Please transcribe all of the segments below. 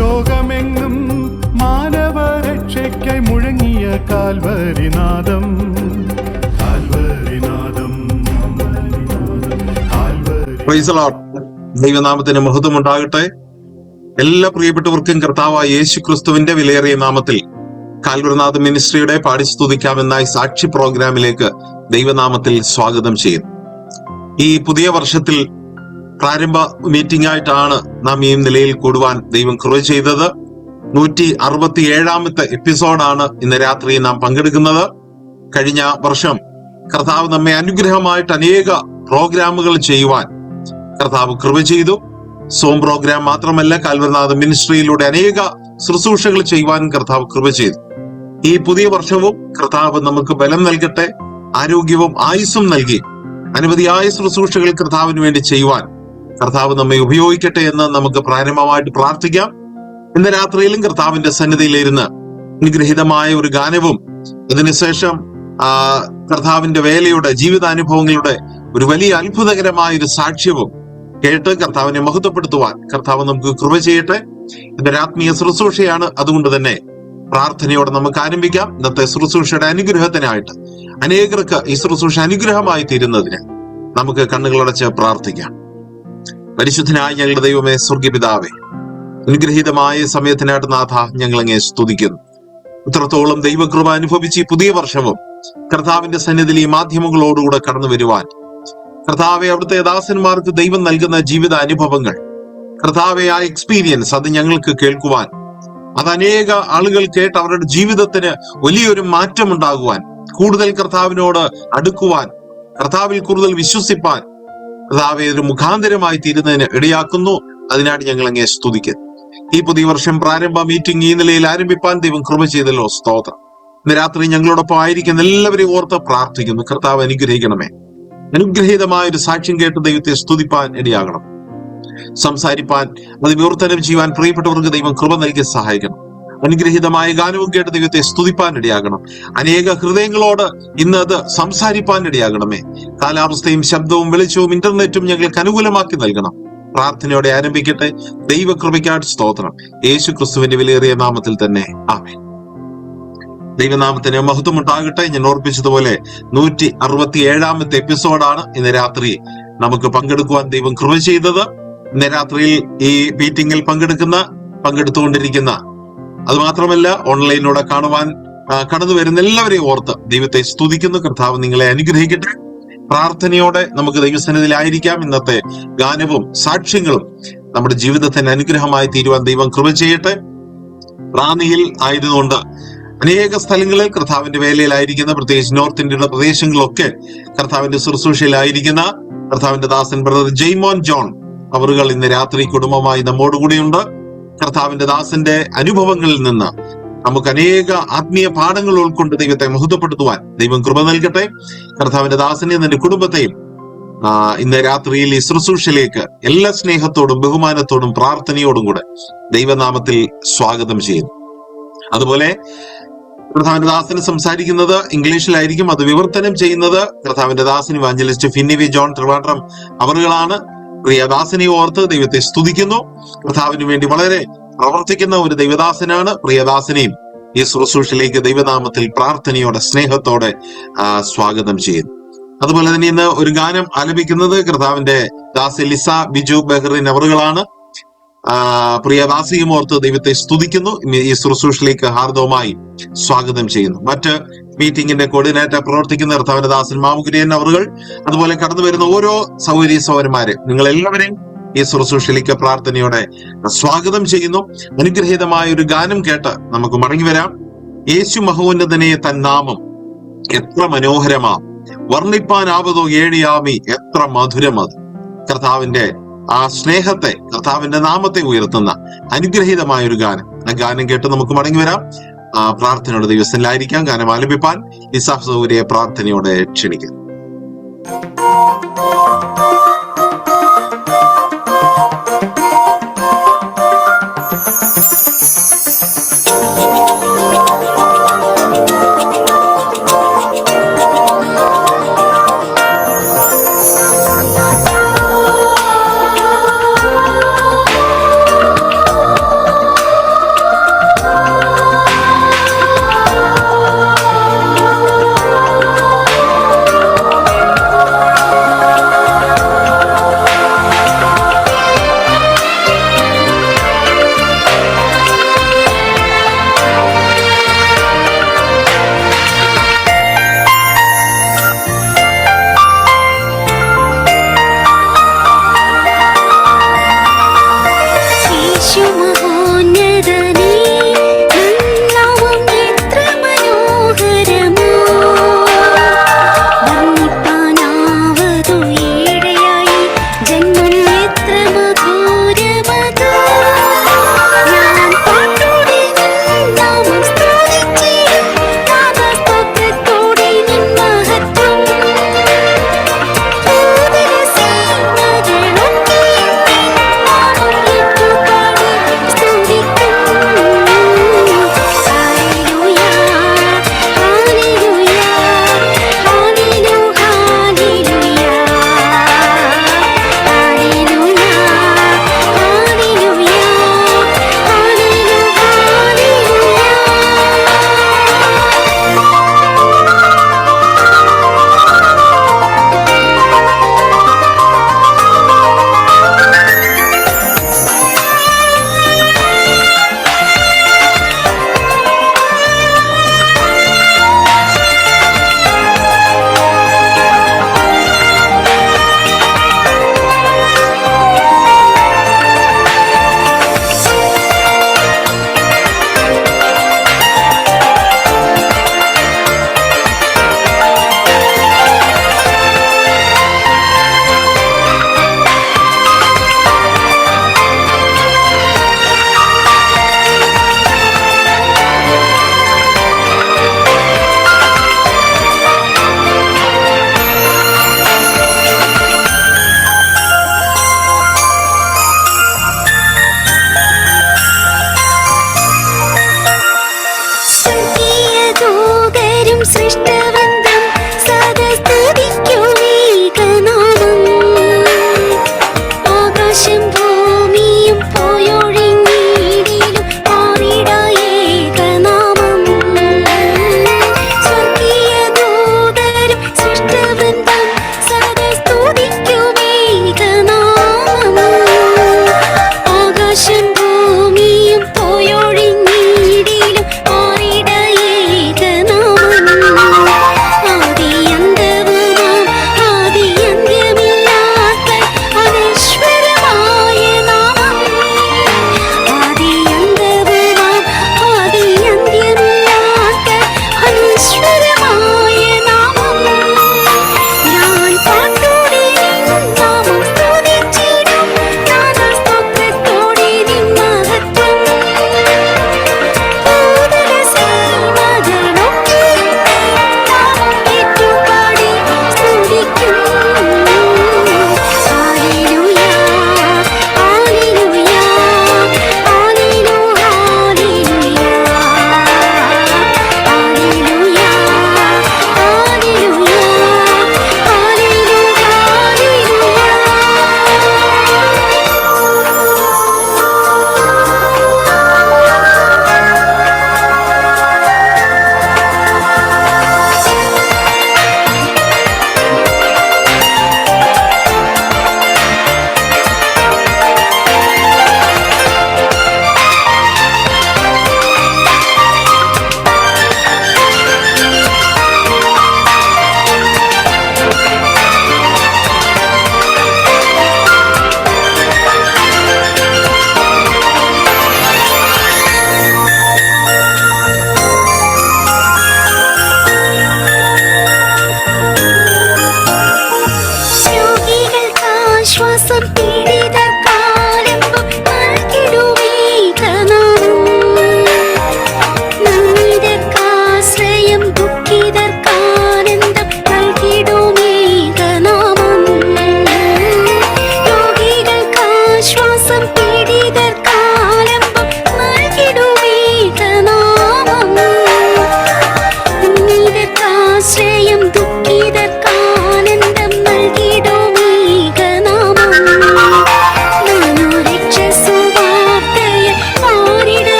ലോകമെങ്ങും മാനവരക്ഷയ്ക്കായി മുഴങ്ങിയ കാൽവരിനാദം, കാൽവരിനാദം, praise the Lord. ദൈവനാമത്തിന് മഹത്വം ഉണ്ടാകട്ടെ. എല്ലാ പ്രിയപ്പെട്ടവർക്കും കർത്താവായ യേശു ക്രിസ്തുവിന്റെ വിലയേറിയ നാമത്തിൽ കാൽവരിനാഥ മിനിസ്ട്രിയുടെ പാടിസ്തുതിക്കാമെന്നായി സാക്ഷി പ്രോഗ്രാമിലേക്ക് ദൈവനാമത്തിൽ സ്വാഗതം ചെയ്യുന്നു. ഈ പുതിയ വർഷത്തിൽ പ്രാരംഭ മീറ്റിംഗ് ആയിട്ടാണ് നാം ഈ നിലയിൽ കൂടുവാൻ ദൈവം കൃപ ചെയ്തത്. 167ാമത്തെ എപ്പിസോഡാണ് ഇന്ന് രാത്രി നാം പങ്കെടുക്കുന്നത്. കഴിഞ്ഞ വർഷം കർത്താവ് നമ്മെ അനുഗ്രഹമായിട്ട് അനേക പ്രോഗ്രാമുകൾ ചെയ്യുവാൻ കർത്താവ് കൃപ ചെയ്തു. സോം പ്രോഗ്രാം മാത്രമല്ല, കാൽവരിനാഥ മിനിസ്ട്രിയിലൂടെ അനേക ശുശ്രൂഷകൾ ചെയ്യുവാനും കർത്താവ് കൃപ ചെയ്തു. ഈ പുതിയ വർഷവും കർത്താവ് നമുക്ക് ബലം നൽകട്ടെ, ആരോഗ്യവും ആയുസ്സും നൽകി അനവധിയായ ശുശ്രൂഷകൾ കർത്താവിന് വേണ്ടി ചെയ്യുവാൻ കർത്താവ് നമ്മെ ഉപയോഗിക്കട്ടെ എന്ന് നമുക്ക് പ്രാരംഭമായിട്ട് പ്രാർത്ഥിക്കാം. ഇന്ന് രാത്രിയിലും കർത്താവിന്റെ സന്നിധിയിലിരുന്ന് അനുഗ്രഹീതമായ ഒരു ഗാനവും അതിനുശേഷം കർത്താവിന്റെ വേലയുടെ ജീവിതാനുഭവങ്ങളുടെ ഒരു വലിയ അത്ഭുതകരമായ ഒരു സാക്ഷ്യവും കേട്ട് കർത്താവിനെ മഹത്വപ്പെടുത്തുവാൻ കർത്താവ് നമുക്ക് കൃപ ചെയ്യട്ടെ. ഇതൊരു ആത്മീയ ശുശ്രൂഷയാണ്. അതുകൊണ്ട് തന്നെ പ്രാർത്ഥനയോടെ നമുക്ക് ആരംഭിക്കാം. ഇന്നത്തെ ശുശ്രൂഷയുടെ അനുഗ്രഹത്തിനായിട്ട് അനേകർക്ക് ഈ ശുശ്രൂഷ അനുഗ്രഹമായി തീരുന്നതിന് നമുക്ക് കണ്ണുകളടച്ച് പ്രാർത്ഥിക്കാം. പരിശുദ്ധനായ ഞങ്ങളുടെ ദൈവമേ, സ്വർഗ്ഗപിതാവേ, അനുഗ്രഹീതമായ സമയത്തിനായിട്ട് നാഥ ഞങ്ങൾ അങ്ങേ സ്തുതിക്കുന്നു. ഇത്രത്തോളം ദൈവകൃപ അനുഭവിച്ച് ഈ പുതിയ വർഷവും കർത്താവിന്റെ സന്നിധിയിൽ ഈ മാധ്യമങ്ങളോടുകൂടെ കടന്നു വരുവാൻ കർത്താവെ, അവിടുത്തെ ദാസന്മാർക്ക് ദൈവം നൽകുന്ന ജീവിത അനുഭവങ്ങൾ, കർത്താവെ, ആ എക്സ്പീരിയൻസ് അത് ഞങ്ങൾക്ക് കേൾക്കുവാൻ, അത് അനേക ആളുകൾ കേട്ട് അവരുടെ ജീവിതത്തിന് വലിയൊരു മാറ്റം ഉണ്ടാകുവാൻ, കൂടുതൽ കർത്താവിനോട് അടുക്കുവാൻ, കർത്താവിൽ കൂടുതൽ വിശ്വസിപ്പാൻ കർത്താവെ ഒരു മുഖാന്തരമായി തീരുന്നതിന് ഇടയാക്കുന്നു. അതിനായിട്ട് ഞങ്ങൾ അങ്ങേ സ്തുതിക്കുന്നു. ഈ പുതിയ വർഷം പ്രാരംഭ മീറ്റിംഗ് ഈ നിലയിൽ ആരംഭിപ്പാൻ ദൈവം കൃപ ചെയ്തല്ലോ, സ്തോത്രം. ഇന്ന് രാത്രി ഞങ്ങളോടൊപ്പം ആയിരിക്കുന്ന എല്ലാവരെയും ഓർത്ത് പ്രാർത്ഥിക്കുന്നു. കർത്താവ് അനുഗ്രഹിക്കണമേ. അനുഗ്രഹീതമായ ഒരു സാക്ഷ്യം കേട്ട് ദൈവത്തെ സ്തുതിപ്പാൻ ഇടയാകണം. സംസാരിപ്പാൻ, അത് വിവർത്തനം ചെയ്യുവാൻ പ്രിയപ്പെട്ടവർക്ക് ദൈവം കൃപ നൽകി സഹായിക്കണം. അനുഗ്രഹീതമായ ഗാനവും കേട്ട് ദൈവത്തെ സ്തുതിപ്പാൻ ഇടയാകണം. അനേക ഹൃദയങ്ങളോട് ഇന്ന് അത് സംസാരിപ്പാൻ ഇടയാകണമേ. കാലാവസ്ഥയും ശബ്ദവും വെളിച്ചവും ഇന്റർനെറ്റും ഞങ്ങൾക്ക് അനുകൂലമാക്കി നൽകണം. പ്രാർത്ഥനയോടെ ആരംഭിക്കട്ടെ. ദൈവകൃപയ്ക്കായിട്ട് സ്തോത്രം. യേശു ക്രിസ്തുവിന്റെ വിലയേറിയ നാമത്തിൽ തന്നെ ആമേൻ. ദൈവനാമത്തിന് മഹത്വം ഉണ്ടാകട്ടെ. ഞാൻ ഓർപ്പിച്ചതുപോലെ 167ാമത്തെ എപ്പിസോഡാണ് ഇന്ന് രാത്രി നമുക്ക് പങ്കെടുക്കുവാൻ ദൈവം കൃപ ചെയ്തത്. ഇന്ന് രാത്രിയിൽ ഈ മീറ്റിംഗിൽ പങ്കെടുത്തുകൊണ്ടിരിക്കുന്ന, അത് മാത്രമല്ല ഓൺലൈനിലൂടെ കാണുവാൻ കടന്നു വരുന്ന എല്ലാവരെയും ഓർത്ത് ദൈവത്തെ സ്തുതിക്കുന്നു. കർത്താവ് നിങ്ങളെ അനുഗ്രഹിക്കട്ടെ. പ്രാർത്ഥനയോടെ നമുക്ക് ദൈവസന്നിധിയിലായിരിക്കാം. ഇന്നത്തെ ഗാനവും സാക്ഷ്യങ്ങളും നമ്മുടെ ജീവിതത്തിന് അനുഗ്രഹമായി തീരുവാൻ ദൈവം കൃപ ചെയ്യട്ടെ. റാന്നിയിൽ ആയതുകൊണ്ട് അനേക സ്ഥലങ്ങളിൽ കർത്താവിന്റെ വേലയിലായിരിക്കുന്ന, പ്രത്യേകിച്ച് നോർത്ത് ഇന്ത്യയുടെ പ്രദേശങ്ങളിലൊക്കെ കർത്താവിന്റെ ശുശ്രൂഷയിലായിരിക്കുന്ന കർത്താവിന്റെ ദാസൻ ബ്രദർ ജെയ്മോൻ ജോൺ അവറുകൾ ഇന്ന് രാത്രി കുടുംബമായി നമ്മോടുകൂടിയുണ്ട്. കർത്താവിന്റെ ദാസന്റെ അനുഭവങ്ങളിൽ നിന്ന് നമുക്ക് അനേക ആത്മീയ പാഠങ്ങൾ ഉൾക്കൊണ്ട് ദൈവത്തെ മഹത്വപ്പെടുത്തുവാൻ ദൈവം കൃപ നൽകട്ടെ. കർത്താവിന്റെ ദാസനെയും തന്റെ കുടുംബത്തെയും ഇന്ന് രാത്രിയിൽ ഈ ശുശ്രൂഷയിലേക്ക് എല്ലാ സ്നേഹത്തോടും ബഹുമാനത്തോടും പ്രാർത്ഥനയോടും കൂടെ ദൈവനാമത്തിൽ സ്വാഗതം ചെയ്യുന്നു. അതുപോലെ കർത്താവിന്റെ ദാസന് സംസാരിക്കുന്നത് ഇംഗ്ലീഷിലായിരിക്കും. അത് വിവർത്തനം ചെയ്യുന്നത് കർത്താവിന്റെ ദാസൻ evangelist Finny V John Trivandrum അവറുകളാണ്. പ്രിയദാസനെ ഓർത്ത് ദൈവത്തെ സ്തുതിക്കുന്നു. കർത്താവിന് വേണ്ടി വളരെ പ്രവർത്തിക്കുന്ന ഒരു ദൈവദാസനാണ്. പ്രിയദാസനെയും ഈ ശുശ്രൂഷയിലേക്ക് ദൈവനാമത്തിൽ പ്രാർത്ഥനയോടെ സ്നേഹത്തോടെ സ്വാഗതം ചെയ്യുന്നു. അതുപോലെ തന്നെ ഇന്ന് ഒരു ഗാനം ആലപിക്കുന്നത് കർത്താവിന്റെ ദാസ് ലിസ ബിജു ബെഹ്റിൻ അവറുകളാണ്. പ്രിയദാസിയും ഓർത്ത് ദൈവത്തെ സ്തുതിക്കുന്നു. ഈ ശുശ്രൂഷയിലേക്ക് ഹാർദവമായി സ്വാഗതം ചെയ്യുന്നു. മറ്റ് മീറ്റിംഗിന്റെ കോർഡിനേറ്റർ പ്രവർത്തിക്കുന്ന കർത്താവിന്റെ ദാസൻ മാമുകുര്യൻ അവറുകൾ, അതുപോലെ കടന്നു വരുന്ന ഓരോ സൗകര്യസൗകര്യന്മാരെ, നിങ്ങൾ എല്ലാവരെയും ഈ ശുശ്രൂഷയിലേക്ക് പ്രാർത്ഥനയോടെ സ്വാഗതം ചെയ്യുന്നു. അനുഗ്രഹീതമായ ഒരു ഗാനം കേട്ട് നമുക്ക് മടങ്ങി വരാം. യേശു മഹോന്നതനെ തൻ നാമം എത്ര മനോഹരമാ, വർണ്ണിപ്പാനാവതോ ഏഴിയാമി എത്ര മധുരമത്. കർത്താവിന്റെ ആ സ്നേഹത്തെ, കർത്താവിന്റെ നാമത്തെ ഉയർത്തുന്ന അനുഗ്രഹീതമായ ഒരു ഗാനം. ആ ഗാനം കേട്ട് നമുക്ക് മടങ്ങി വരാം. പ്രാർത്ഥനയോടെ ദിവസത്തിലായിരിക്കാം. ഗാനം ആലപിപ്പാൻ ഇസാഫ് സൗകര്യ പ്രാർത്ഥനയോടെ ക്ഷണിക്കുന്നു.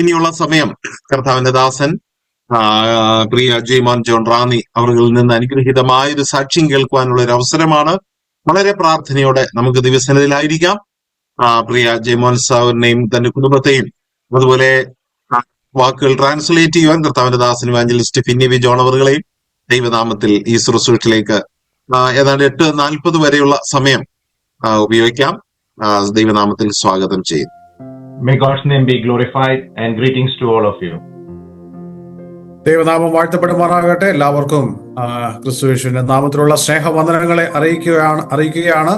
ഇനിയുള്ള സമയം കർത്താവിന്റെ ദാസൻ പ്രിയ ജയ്മോൻ ജോൺ റാന്നി അവരിൽ നിന്ന് അനുഗ്രഹീതമായ ഒരു സാക്ഷ്യം കേൾക്കുവാനുള്ള ഒരു അവസരമാണ്. വളരെ പ്രാർത്ഥനയോടെ നമുക്ക് ദിവസത്തിലായിരിക്കാം. പ്രിയ ജയ്മോൻ സാറിനെയും തന്റെ കുടുംബത്തെയും അതുപോലെ വാക്കുകൾ ട്രാൻസ്ലേറ്റ് ചെയ്യുവാൻ കർത്താവിന്റെ ദാസൻ ഇവാഞ്ചലിസ്റ്റ് ഫിന്നി വി ജോൺ അവറുകളെയും ദൈവനാമത്തിൽ ഈ ശുശ്രൂഷയിലേക്ക് ഏതാണ്ട് 8:40 വരെയുള്ള സമയം ഉപയോഗിക്കാം. ദൈവനാമത്തിൽ സ്വാഗതം ചെയ്യുന്നു. May God's name be glorified and greetings to all of you. ദൈവനാമം വാഴ്ത്തപ്പെടുമാറാകട്ടെ. എല്ലാവർക്കും ക്രിസ്തുയേശുവിന്റെ നാമത്തിലുള്ള സ്നേഹവന്ദനങ്ങളെ അറിയിക്കുകയാണ്.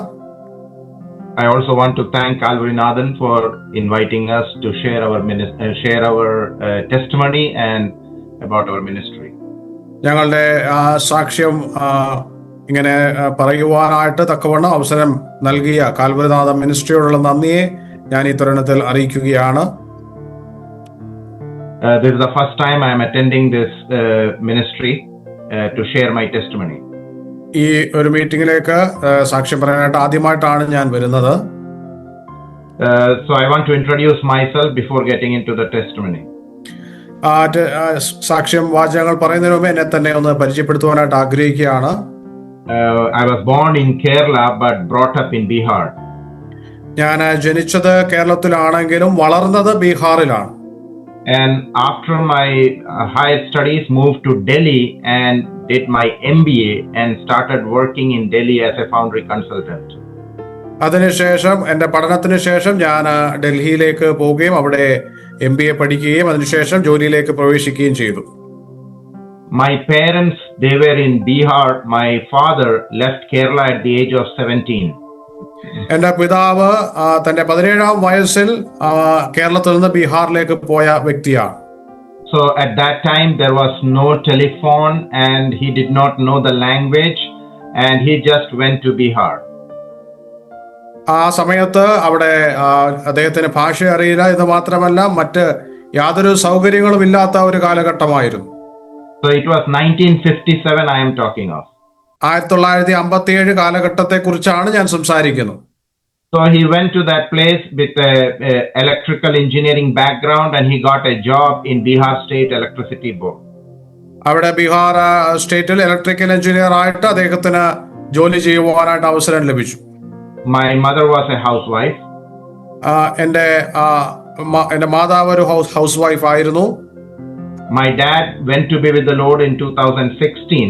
I also want to thank Calvary Nathan for inviting us to share our testimony and about our ministry. ഞങ്ങളുടെ സാക്ഷ്യം ഇങ്ങനെ പറയുവാനായിട്ട് തക്കവണ്ണം അവസരം നൽകിയ കാൽവരിനാഥൻ മിനിസ്ട്രിയോടുള്ള നന്ദിയെ ഞാൻ ഈ തരുണത്തിൽ അറിയിക്കുകയാണ്. This is the first time I am attending this ministry to share my testimony. ഈ ഒരു മീറ്റിംഗിലേക്ക് സാക്ഷ്യം പറയാനായിട്ട് ആദ്യമായിട്ടാണ് ഞാൻ വരുന്നത്. So I want to introduce myself before getting into the testimony. സാക്ഷ്യം വാചകങ്ങൾ പറയുന്നതിന് മുമ്പ് എന്നെ തന്നെ ഒന്ന് പരിചയപ്പെടുത്തുവാനായിട്ട് ആഗ്രഹിക്കുകയാണ്. I was born in Kerala but brought up in Bihar. ഞാൻ ജനിച്ചത് കേരളത്തിലാണെങ്കിലും വളർന്നത് ബീഹാറിലാണ്. And after my higher studies, moved to Delhi and did my MBA and started working in Delhi as a foundry consultant. അതിനുശേഷം എൻ്റെ പഠനത്തിന് ശേഷം ഞാൻ ഡൽഹിയിലേക്ക് പോവുകയും അവിടെ MBA പഠിക്കുകയും അതിനുശേഷം ജോലിയിലേക്ക് പ്രവേശിക്കുകയും ചെയ്തു. My parents, they were in Bihar. My father left Kerala at the age of 17. എൻ്റെ പിതാവ് തന്റെ 17-ാം വയസ്സിൽ കേരളത്തിൽ നിന്ന് ബീഹാറിലേക്ക് പോയ വ്യക്തിയാണ്. So at that time there was no telephone and he did not know the language and he just went to Bihar. ആ സമയത്ത് അവിടെ അദ്ദേഹത്തിന് ഭാഷ അറിയില്ല എന്ന് മാത്രമല്ല മറ്റ് യാതൊരു സൗകര്യങ്ങളും ഇല്ലാത്ത ഒരു കാലഘട്ടമായിരുന്നു. So it was 1957 I am talking of. 1957 കാലഘട്ടത്തെ കുറിച്ചാണ് ഞാൻ സംസാരിക്കുന്നത്. So he went to that place with a electrical engineering background and he got a job in Bihar State Electricity Board. അവിടെ ബീഹാർ സ്റ്റേറ്റിൽ ഇലക്ട്രിക്കൽ എഞ്ചിനീയർ ആയിട്ട് അദ്ദേഹത്തിന് ജോലി ചെയ്യുവാനായിട്ട് അവസരം ലഭിച്ചു. My mother was a housewife. എൻ്റെ മാതാവ് ഒരു ഹൗസ് വൈഫ് ആയിരുന്നു. My dad went to be with the Lord in 2016.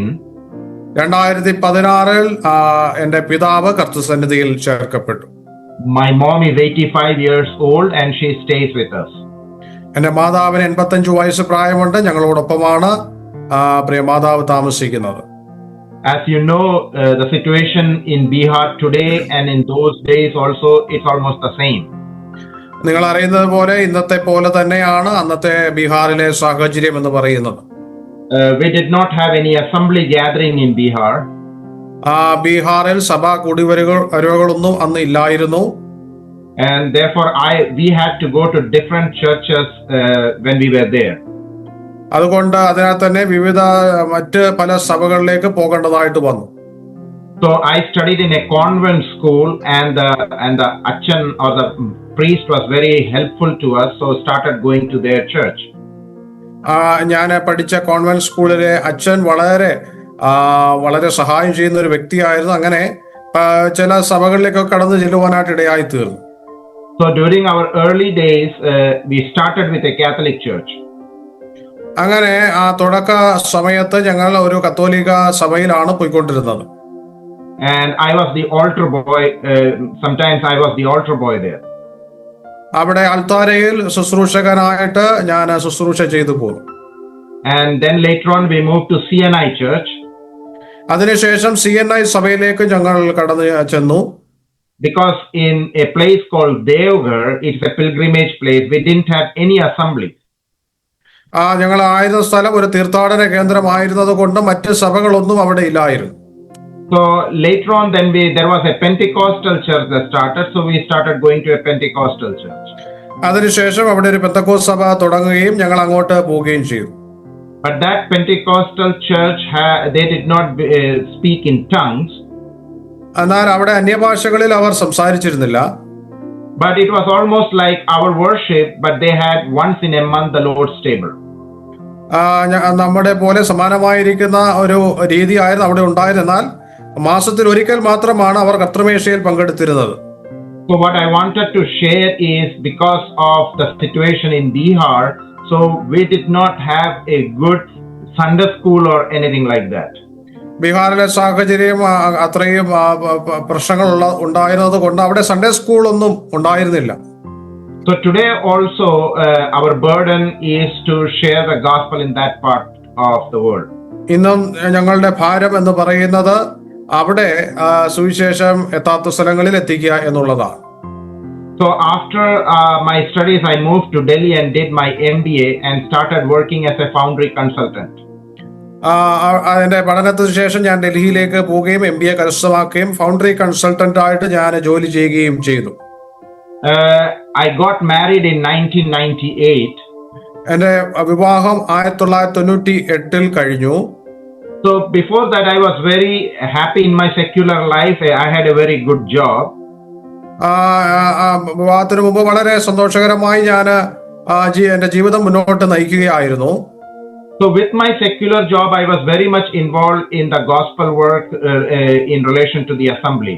2016 എൻ്റെ പിതാവ് കർത്തൃസന്നിധിയിൽ ചേർക്കപ്പെട്ടു. My mom is 85 years old and she stays with us. എൻ്റെ മാതാവിന് 85 വയസ്സ് പ്രായമുണ്ട്. ഞങ്ങളോടൊപ്പമാണ് പ്രിയ മാതാവ് താമസിക്കുന്നത്. As you know, the situation in Bihar today and in those days also, it's almost the same. നിങ്ങൾ അറിയുന്നത് പോലെ ഇന്നത്തെ പോലെ തന്നെയാണ് അന്നത്തെ ബീഹാറിലെ സാഹചര്യം എന്ന് പറയുന്നത്. We did not have any assembly gathering in Bihar. ബീഹാറിൽ സഭാ കൂടിവരവുകളൊന്നും അന്ന് ഇല്ലായിരുന്നു. And therefore we had to go to different churches when we were there. അതുകൊണ്ട് അതിനാൽ തന്നെ വിവിധ മറ്റ് പല സഭകളിലേക്ക് പോകേണ്ടതായിട്ട് വന്നു. So I studied in a convent school and the Achan or the priest was very helpful to us, so started going to their church. ഞാൻ പഠിച്ച convent സ്കൂളിലെ അച്ഛൻ വളരെ സഹായം ചെയ്യുന്ന ഒരു വ്യക്തിയായിരുന്നു. അങ്ങനെ ചില സഭകളിലേക്കൊക്കെ കടന്നു ചെല്ലുവാനായിട്ട് ഇടയായി തീർന്നു. So during our early days we started with a Catholic church. അങ്ങനെ തുടക്ക സമയത്ത് ഞങ്ങൾ ഒരു കത്തോലിക്ക സഭയിലാണ് പോയിക്കൊണ്ടിരുന്നത്. And I was the altar boy. Sometimes I was the altar boy there. അവിടെ അൾത്താരയിൽ ശുശ്രൂഷകനായിട്ട് ഞാൻ ശുശ്രൂഷ ചെയ്തു പോന്നു. And then later on we moved to CNI church. അതിനുശേഷം CNI സഭയിലേക്ക് ഞങ്ങൾ കടന്നു ചെന്നു. Because in a place called Devghar, it's a pilgrimage place, we didn't have any assembly. ഞങ്ങൾ ആയിരുന്ന സ്ഥലം ഒരു തീർത്ഥാടന കേന്ദ്രമായിരുന്നത് കൊണ്ട് മറ്റ് സഭകളൊന്നും അവിടെ ഇല്ലായിരുന്നു. So later on then there was a Pentecostal church that started, so we started going to a Pentecostal church. അതിനുശേഷം അവിടെ ഒരു പെന്തക്കോസ്ത് സഭ തുടങ്ങുകയും ഞങ്ങൾ അങ്ങോട്ട് പോവുകയും ചെയ്തു. But that Pentecostal church they did not speak in tongues. എന്നാൽ അവിടെ അന്യഭാഷകളിൽ അവർ സംസാരിച്ചിരുന്നില്ല. but it was almost like our worship, but they had once in a month the Lord's table. നമ്മുടെ പോലെ സമാനമായിരിക്കുന്ന ഒരു രീതിയായിരുന്നു അവിടെ ഉണ്ടായിരുന്നാൽ മാസത്തിൽ ഒരിക്കൽ മാത്രമാണ് അവർ കർത്തൃമേശയിൽ പങ്കെടുത്തിരുന്നത്. So what I wanted to share is, because of the situation in Bihar, so we did not have a good Sunday school or anything like that. ബീഹാറിലെ സാഹചര്യം അത്രയും പ്രശ്നങ്ങൾ ഉണ്ടായിരുന്നത് കൊണ്ട് അവിടെ സൺഡേ സ്കൂൾ ഒന്നും ഉണ്ടായിരുന്നില്ല. So today also our burden is to share the gospel in that part of the world. ഇന്നും ഞങ്ങളുടെ ഭാരം എന്ന് പറയുന്നത് അവിടെ സുവിശേഷം എത്താത്ത സ്ഥലങ്ങളിൽ എത്തിക്കുക എന്നുള്ളതാണ്. So after my studies, I moved to Delhi and did my MBA and started working as a foundry consultant. അതിന്റെ പഠനത്തിന് ശേഷം ഞാൻ ഡൽഹിയിലേക്ക് പോവുകയും MBA കരസ്ഥമാക്കുകയും ഫൗണ്ടറി കൺസൾട്ടന്റ് ആയിട്ട് ഞാൻ ജോലി ചെയ്യുകയും ചെയ്തു. I got married in 1998. എന്റെ വിവാഹം 1998 കഴിഞ്ഞു. So before that, I was very happy in my secular life. I had a very good job. വിവാഹത്തിന് മുമ്പ് വളരെ സന്തോഷകരമായി ഞാൻ എന്റെ ജീവിതം മുന്നോട്ട് നയിക്കുകയായിരുന്നു. So with my secular job, I was very much involved in the gospel work in relation to the assembly.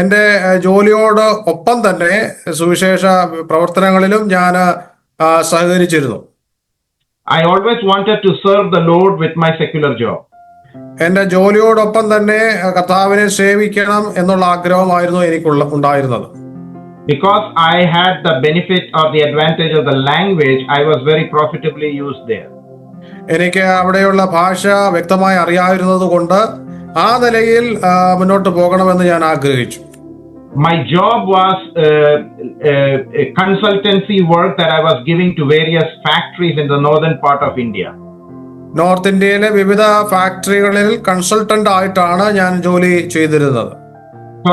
എന്റെ ജോലിയോട് ഒപ്പം തന്നെ സുവിശേഷ പ്രവർത്തനങ്ങളിലും ഞാൻ സഹകരിച്ചിരുന്നു. I always wanted to serve the Lord with my secular job. എന്റെ ജോലിയോടൊപ്പം തന്നെ കർത്താവിനെ സേവിക്കണം എന്നുള്ള ആഗ്രഹമായിരുന്നു ഉണ്ടായിരുന്നത്. Because I had the benefit or the advantage of the language, I was very profitably used there. എനിക്ക് അവിടെയുള്ള ഭാഷ വ്യക്തമായി അറിയാവുന്നത് കൊണ്ട് ആ നിലയിൽ മുന്നോട്ട് പോകണമെന്ന് ഞാൻ ആഗ്രഹിച്ചു. My job was a consultancy work that I was giving to various factories in the northern part of India. North ഇന്ത്യയിലെ വിവിധ ഫാക്ടറികളിൽ കൺസൾട്ടന്റ് ആയിട്ടാണ് ഞാൻ ജോലി ചെയ്തിരുന്നത്. So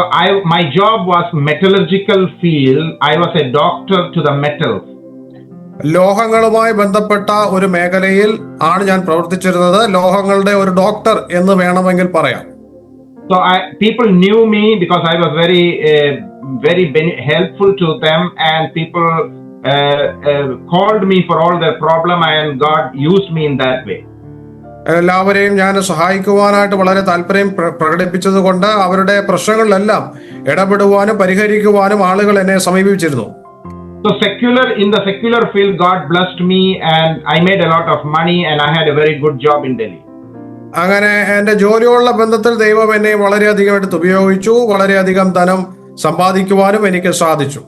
my job was metallurgical field. I was a doctor to the metals. ലോഹങ്ങളുമായി ബന്ധപ്പെട്ട ഒരു മേഖലയിൽ ആണ് ഞാൻ പ്രവർത്തിച്ചിരുന്നത്. ലോഹങ്ങളുടെ ഒരു ഡോക്ടർ എന്ന് വേണമെങ്കിൽ പറയാം. So people knew me because I was very helpful to them, and people called me for all their problem, and God used me in that way. എല്ലാവരെയും ഞാൻ സഹായിക്കുവാനായിട്ട് വളരെ താല്പര്യം പ്രകടിപ്പിച്ചത് കൊണ്ട് അവരുടെ പ്രശ്നങ്ങളിലെല്ലാം ഇടപെടുവാനും പരിഹരിക്കുവാനും ആളുകൾ എന്നെ സമീപിച്ചിരുന്നു. So in the secular field, God blessed me, and I made a lot of money, and I had a very good job in Delhi. അങ്ങനെ എന്റെ ജോലിയുള്ള ബന്ധത്തിൽ ദൈവം എന്നെ വളരെയധികം എടുത്ത് ഉപയോഗിച്ചു. വളരെയധികം ധനം സമ്പാദിക്കുവാനും എനിക്ക് സാധിച്ചു.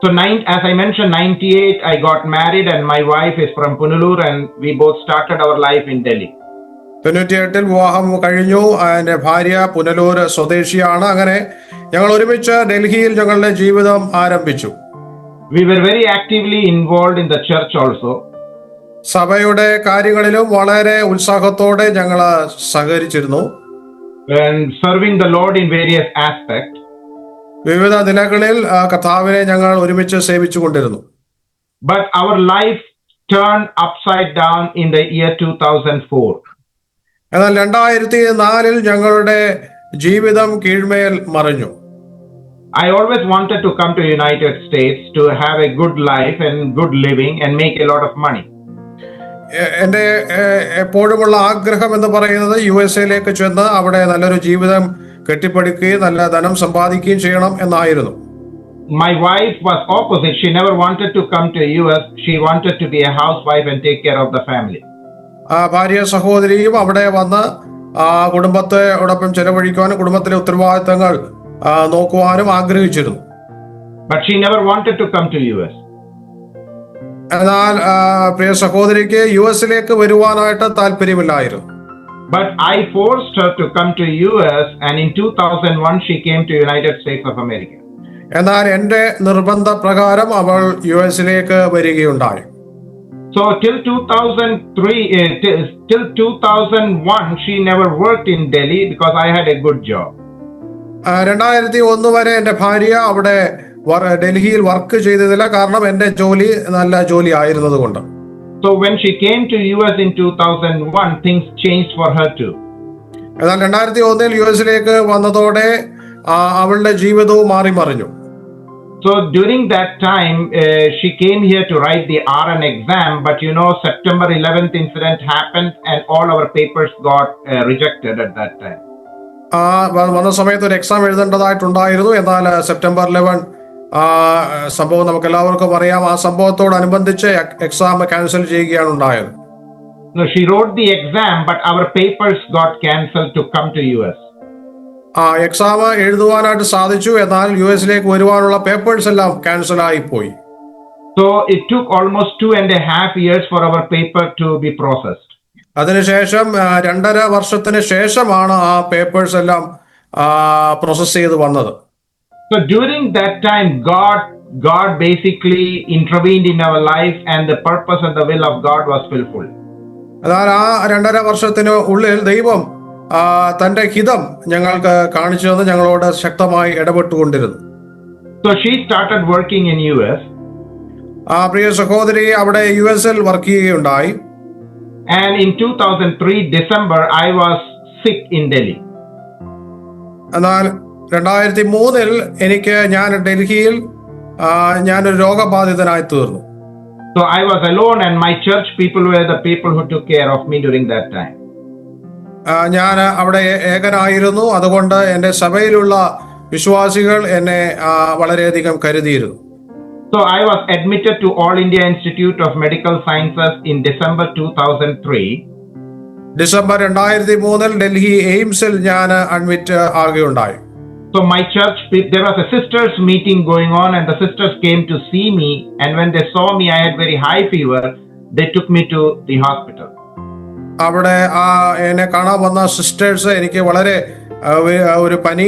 So as I mentioned, 98 I got married, and my wife is from Punalur, and we both started our life in Delhi. 98 വിവാഹം കഴിഞ്ഞു. എന്റെ ഭാര്യ പുനലൂർ സ്വദേശിയാണ്. അങ്ങനെ ഞങ്ങൾ ഒരുമിച്ച് ഡൽഹിയിൽ ഞങ്ങളുടെ ജീവിതം ആരംഭിച്ചു. We were very actively involved in the church also. സഭയുടെ കാര്യങ്ങളിലും വളരെ ഉത്സാഹത്തോടെ ഞങ്ങൾ സഹകരിച്ചിരുന്നു. And serving the Lord in various aspects. വിവിധ നിലകളിൽ കർത്താവിനെ ഞങ്ങൾ ഒരുമിച്ച് സേവിച്ചുകൊണ്ടിരുന്നു. But our life turned upside down in the year 2004. എന്നാൽ 2004 ഞങ്ങളുടെ ജീവിതം കീഴ്മേൽ മറിഞ്ഞു. I always wanted to come to United States to have a good life and good living and make a lot of money. എന്റെ എപ്പോഴുമുള്ള ആഗ്രഹം എന്ന് പറയുന്നത് USA ചെന്ന് അവിടെ നല്ലൊരു ജീവിതം കെട്ടിപ്പടുക്കുകയും നല്ല ധനം സമ്പാദിക്കുകയും ചെയ്യണം എന്നായിരുന്നു. My wife was opposite. She never wanted to come to US. She wanted to be a housewife and take care of the family. ഭാര്യ സഹോദരിയും അവിടെ വന്ന് കുടുംബത്തോടൊപ്പം ചെലവഴിക്കുവാനും കുടുംബത്തിലെ ഉത്തരവാദിത്തങ്ങൾ നോക്കുവാനും ആഗ്രഹിച്ചിരുന്നു. But she never wanted to come to US. എന്നാൽ പ്രിയ സഹോദരിക്ക് US വരുവാനായിട്ട് താല്പര്യമില്ലായിരുന്നു. But I forced her to come to US, and in 2001 she came to United States of America. എന്നാൽ എന്റെ നിർബന്ധ പ്രകാരം അവൾ US വരികയുണ്ടായി. So till 2001 she never worked in Delhi because I had a good job. 2001 വരെ എന്റെ ഭാര്യ അവിടെ ഡൽഹിയിൽ വർക്ക് ചെയ്തതില്ല. കാരണം എന്റെ ജോലി നല്ല ജോലി ആയിരുന്നത് കൊണ്ട്. So when she came to US in 2001, things changed for her too. എന്നാൽ 2001 US വന്നതോടെ അവളുടെ ജീവിതവും മാറി മറിഞ്ഞു. So during that time, she came here to write the RN exam, but September 11th incident happened and all our papers got rejected at that time. വന്ന സമയത്ത് ഒരു exam എഴുതേണ്ടതായിട്ടുണ്ടായിരുന്നു. എന്നാൽ സെപ്റ്റംബർ 11 സംഭവം നമുക്ക് എല്ലാവർക്കും അറിയാം. ആ സംഭവത്തോടനുബന്ധിച്ച് എക്സാം ക്യാൻസൽ ചെയ്യുകയാണ് ഉണ്ടായത്. So she wrote the exam, but our papers got cancelled to come to US. Exam എഴുതുവാനായിട്ട് സാധിച്ചു, എന്നാൽ US വരുവാനുള്ള പേപ്പേഴ്സ് എല്ലാം ക്യാൻസൽ ആയി പോയി. So it took almost 2.5 years for our paper to be processed. അതിനുശേഷം 2.5 വർഷത്തിന് ശേഷമാണ് ആ പേപ്പേഴ്സ് എല്ലാം പ്രോസസ് ചെയ്ത് വന്നത്. So during that time, God basically intervened in our life, and the purpose and the will of God was fulfilled. എന്നാൽ ആ 2.5 വർഷത്തിന് ഉള്ളിൽ ദൈവം തന്റെ ഹിതം ഞങ്ങൾക്ക് കാണിച്ചു തന്ന് ഞങ്ങളോട് ശക്തമായി ഇടപെട്ടുകൊണ്ടിരുന്നു. So she started working in US. പ്രിയ സഹോദരി അവിടെ US വർക്ക് ചെയ്യുകയുണ്ടായി. And in 2003 December, I was sick in Delhi. എന്നാൽ 2003 ഞാൻ ഡൽഹിയിൽ ഞാനൊരു രോഗബാധിതനായി തീർന്നു. So I was alone, and my church people were the people who took care of me during that time. ഞാൻ അവിടെ ഏകനായിരുന്നു. അതുകൊണ്ട് എൻ്റെ സഭയിലുള്ള വിശ്വാസികൾ എന്നെ വളരെയധികം കരുതിയിരുന്നു. So I was admitted to All India Institute of Medical Sciences in December 2003. December 2003 Delhi എയിംസിൽ ഞാൻ admit ആകുകയുണ്ടായി. So my church, there was a sisters meeting going on, and the sisters came to see me, and when they saw me, I had very high fever. They took me to the hospital. അവിടെ എന്നെ കാണാൻ വന്ന sisters എനിക്ക് വളരെ ഒരു പനി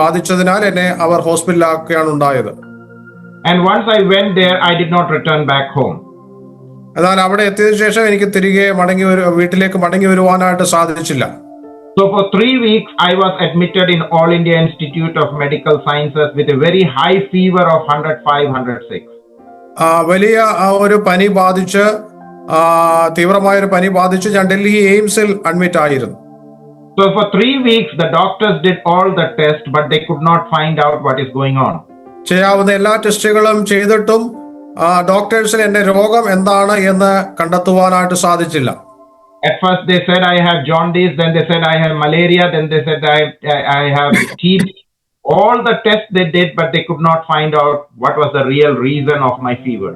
ബാധിച്ചതിനാൽ എന്നെ അവർ ഹോസ്പിറ്റലിലാക്കുകയാണ് ഉണ്ടായത്. And once I went there, I did not return back home. എന്നാൽ അവിടെ എത്തിയതിനു ശേഷം എനിക്ക് തിരികെ വീട്ടിലേക്ക് മടങ്ങി വരുവാനായിട്ട് സാധിച്ചില്ല. So for 3 weeks, I was admitted in All India Institute of Medical Sciences with a very high fever of 105-106. വലിയ ഒരു പനി ബാധിച്ച് തീവ്രമായൊരു പനി ബാധിച്ച് ഞാൻ ഡൽഹി എയിംസിൽ അഡ്മിറ്റ് ആയിരുന്നു. So for 3 weeks, the doctors did all the tests, but they could not find out what is going on. ചെയ്യാവുന്ന എല്ലാ ടെസ്റ്റുകളും ചെയ്തിട്ടും ഡോക്ടേഴ്സിന് എന്റെ രോഗം എന്താണ് എന്ന് കണ്ടെത്തുവാനായിട്ട് സാധിച്ചില്ല. At first they said I have jaundice, then they said I have malaria, then they said I have TB. All the tests they did, but they could not find out what was the real reason of my fever.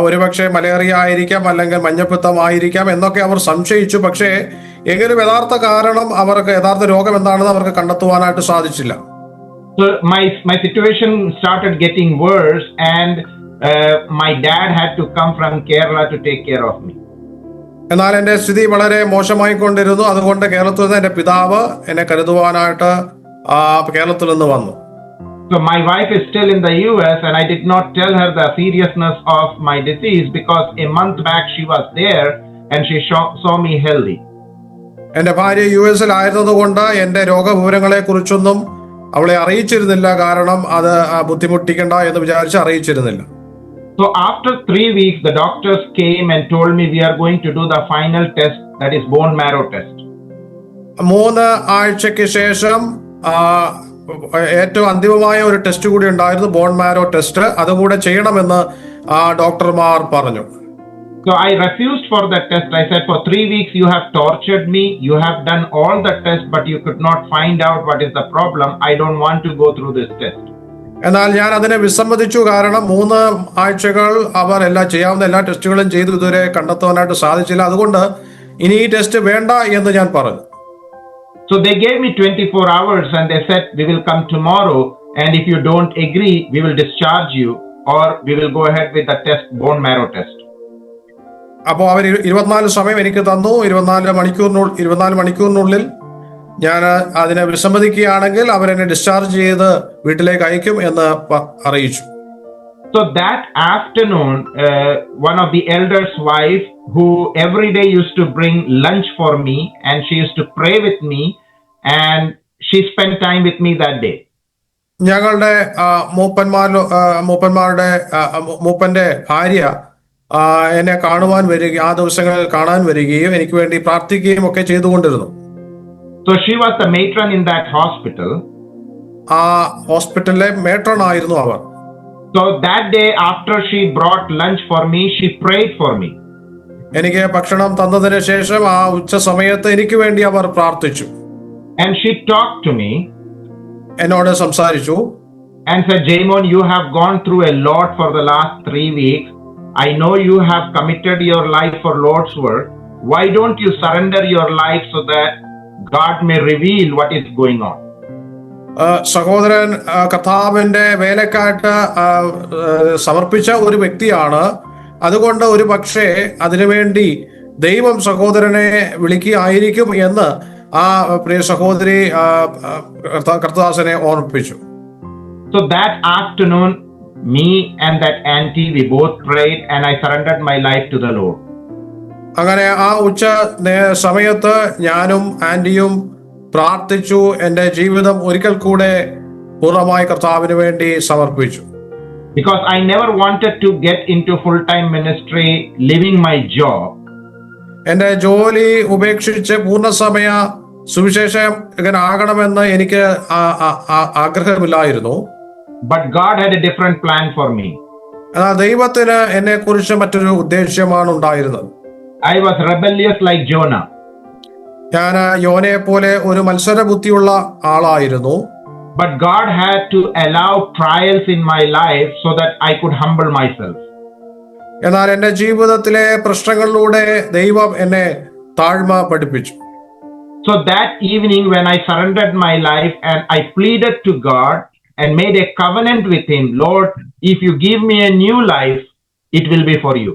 ഒരുപക്ഷെ malaria ആയിരിക്കാം, അല്ലെങ്കിൽ മഞ്ഞപ്പിത്തം ആയിരിക്കാം എന്നൊക്കെ അവർ സംശയിച്ചു. പക്ഷേ എങ്കിലും യഥാർത്ഥ രോഗം എന്താണെന്ന് അവർക്ക് കണ്ടെത്തുവാനായിട്ട് സാധിച്ചില്ല. So my situation started getting worse, and my dad had to come from Kerala to take care of me. എന്നാൽ എന്റെ സ്ഥിതി വളരെ മോശമായിക്കൊണ്ടിരുന്നു. അതുകൊണ്ട് കേരളത്തിൽ നിന്ന് എന്റെ പിതാവ് എന്നെ കരുതുവാനായിട്ട് കേരളത്തിൽ നിന്ന് വന്നു. So my wife is still in the US, and I did not tell her the seriousness of my disease because a month back she was there and she saw me healthy. എന്റെ ഭാര്യ US ആയിരുന്നതുകൊണ്ട് എന്റെ രോഗവിവരങ്ങളെ കുറിച്ചൊന്നും അവളെ അറിയിച്ചിരുന്നില്ല. കാരണം അത് ബുദ്ധിമുട്ടിക്കണ്ട എന്ന് വിചാരിച്ച് അറിയിച്ചിരുന്നില്ല. So after 3 weeks, the doctors came and told me we are going to do the final test, that is bone marrow test. 3 ആഴ്ചയ്ക്ക് ശേഷം ഏറ്റവും അന്തിമമായ ഒരു ടെസ്റ്റ് കൂടി ഉണ്ടായിരുന്നു, ബോൺ മാരോ ടെസ്റ്റ്. അതുകൂടെ ചെയ്യണമെന്ന് ഡോക്ടർമാർ പറഞ്ഞു. So I refused for that test. I said, for 3 weeks you have tortured me, you have done all the tests, but you could not find out what is the problem. I don't want to go through this test. എന്നാൽ ഞാൻ അതിനെ വിസമ്മതിച്ചു. കാരണം 3 ആഴ്ചകൾ അവർ ചെയ്യാവുന്ന എല്ലാ ടെസ്റ്റുകളും ചെയ്തു, ഇതുവരെ കണ്ടെത്താനായിട്ട് സാധിച്ചില്ല. അതുകൊണ്ട് ഇനി ഈ ടെസ്റ്റ് വേണ്ട എന്ന് ഞാൻ പറഞ്ഞു. So they gave me 24 hours and they said we will come tomorrow, and if you don't agree we will discharge you, or we will go ahead with the test, bone marrow test. അപ്പോൾ അവർ 24 സമയം എനിക്ക് തന്നു. 24 മണിക്കൂറിനുള്ളിൽ ഞാൻ അതിനെ വിസമ്മതിക്കുകയാണെങ്കിൽ അവരെന്നെ discharge ചെയ്ത് വീട്ടിലേക്ക് അയക്കും എന്ന് അറിയിച്ചു. So that afternoon, one of the elders' wife, who every day used to bring lunch for me, and she used to pray with me, and she spent time with me that day. ഞങ്ങളുടെ മൂപ്പന്റെ ഭാര്യ എന്നെ കാണുവാൻ വരികയും ആ ദിവസങ്ങളിൽ കാണാൻ വരികയും എനിക്ക് വേണ്ടി പ്രാർത്ഥിക്കുകയും ഒക്കെ ചെയ്തുകൊണ്ടിരുന്നു. So she was the matron in that hospital. ആ ഹോസ്പിറ്റലിലെ മേട്രൺ ആയിരുന്നു അവർ. So that day, after she brought lunch for me, she prayed for me. എനിക്ക് ഭക്ഷണം തന്നതിന് ശേഷം ആ ഉച്ച സമയത്ത് എനിക്ക് വേണ്ടി അവർ പ്രാർത്ഥിച്ചു. And she talked to me എന്നോട് സംസാരിച്ചു. and said, Jaimon, you have gone through a lot for the last 3 weeks. I know you have committed your life for Lord's work. Why don't you surrender your life so that God may reveal what is going on? സഹോദരൻ കർത്താവിന്റെ വേലക്കായിട്ട് സമർപ്പിച്ച ഒരു വ്യക്തിയാണ്. അതുകൊണ്ട് ഒരു പക്ഷേ അതിനുവേണ്ടി ദൈവം സഹോദരനെ വിളിക്കുകയായിരിക്കും എന്ന് ആ പ്രിയ സഹോദരി കർത്തദാസനെ ഓർമ്മിപ്പിച്ചു. So that afternoon, me and that auntie, we both prayed and I surrendered my life to the Lord. അങ്ങനെ ആ ഉച്ച സമയത്ത് ഞാനും ആന്റിയും പ്രാർത്ഥിച്ചു. എൻ്റെ ജീവിതം ഒരിക്കൽ കൂടെ പൂർണ്ണമായി കർത്താവിന് വേണ്ടി സമർപ്പിച്ചു. Because I never wanted to get into full-time ministry, leaving my job. എൻ്റെ ജോലി ഉപേക്ഷിച്ച് പൂർണ്ണസമയ സുവിശേഷകനാകണമെന്ന് എനിക്ക് ആഗ്രഹമില്ലായിരുന്നു. But God had a different plan for me. എന്നാൽ ദൈവത്തിന് എന്നെ കുറിച്ച് മറ്റൊരു ഉദ്ദേശ്യമാണ് ഉണ്ടായിരുന്നത്. I was rebellious like Jonah. ഞാൻ യോനയെ പോലെ ഒരു മത്സര ബുദ്ധിയുള്ള ആളായിരുന്നു. But God had to allow trials in my life so that I could humble myself. എന്നാൽ എൻ്റെ ജീവിതത്തിലെ പ്രശ്നങ്ങളിലൂടെ ദൈവം എന്നെ താഴ്മ പഠിപ്പിച്ചു. So that evening when I surrendered my life and I pleaded to God and made a covenant with Him, Lord, if you give me a new life, it will be for you.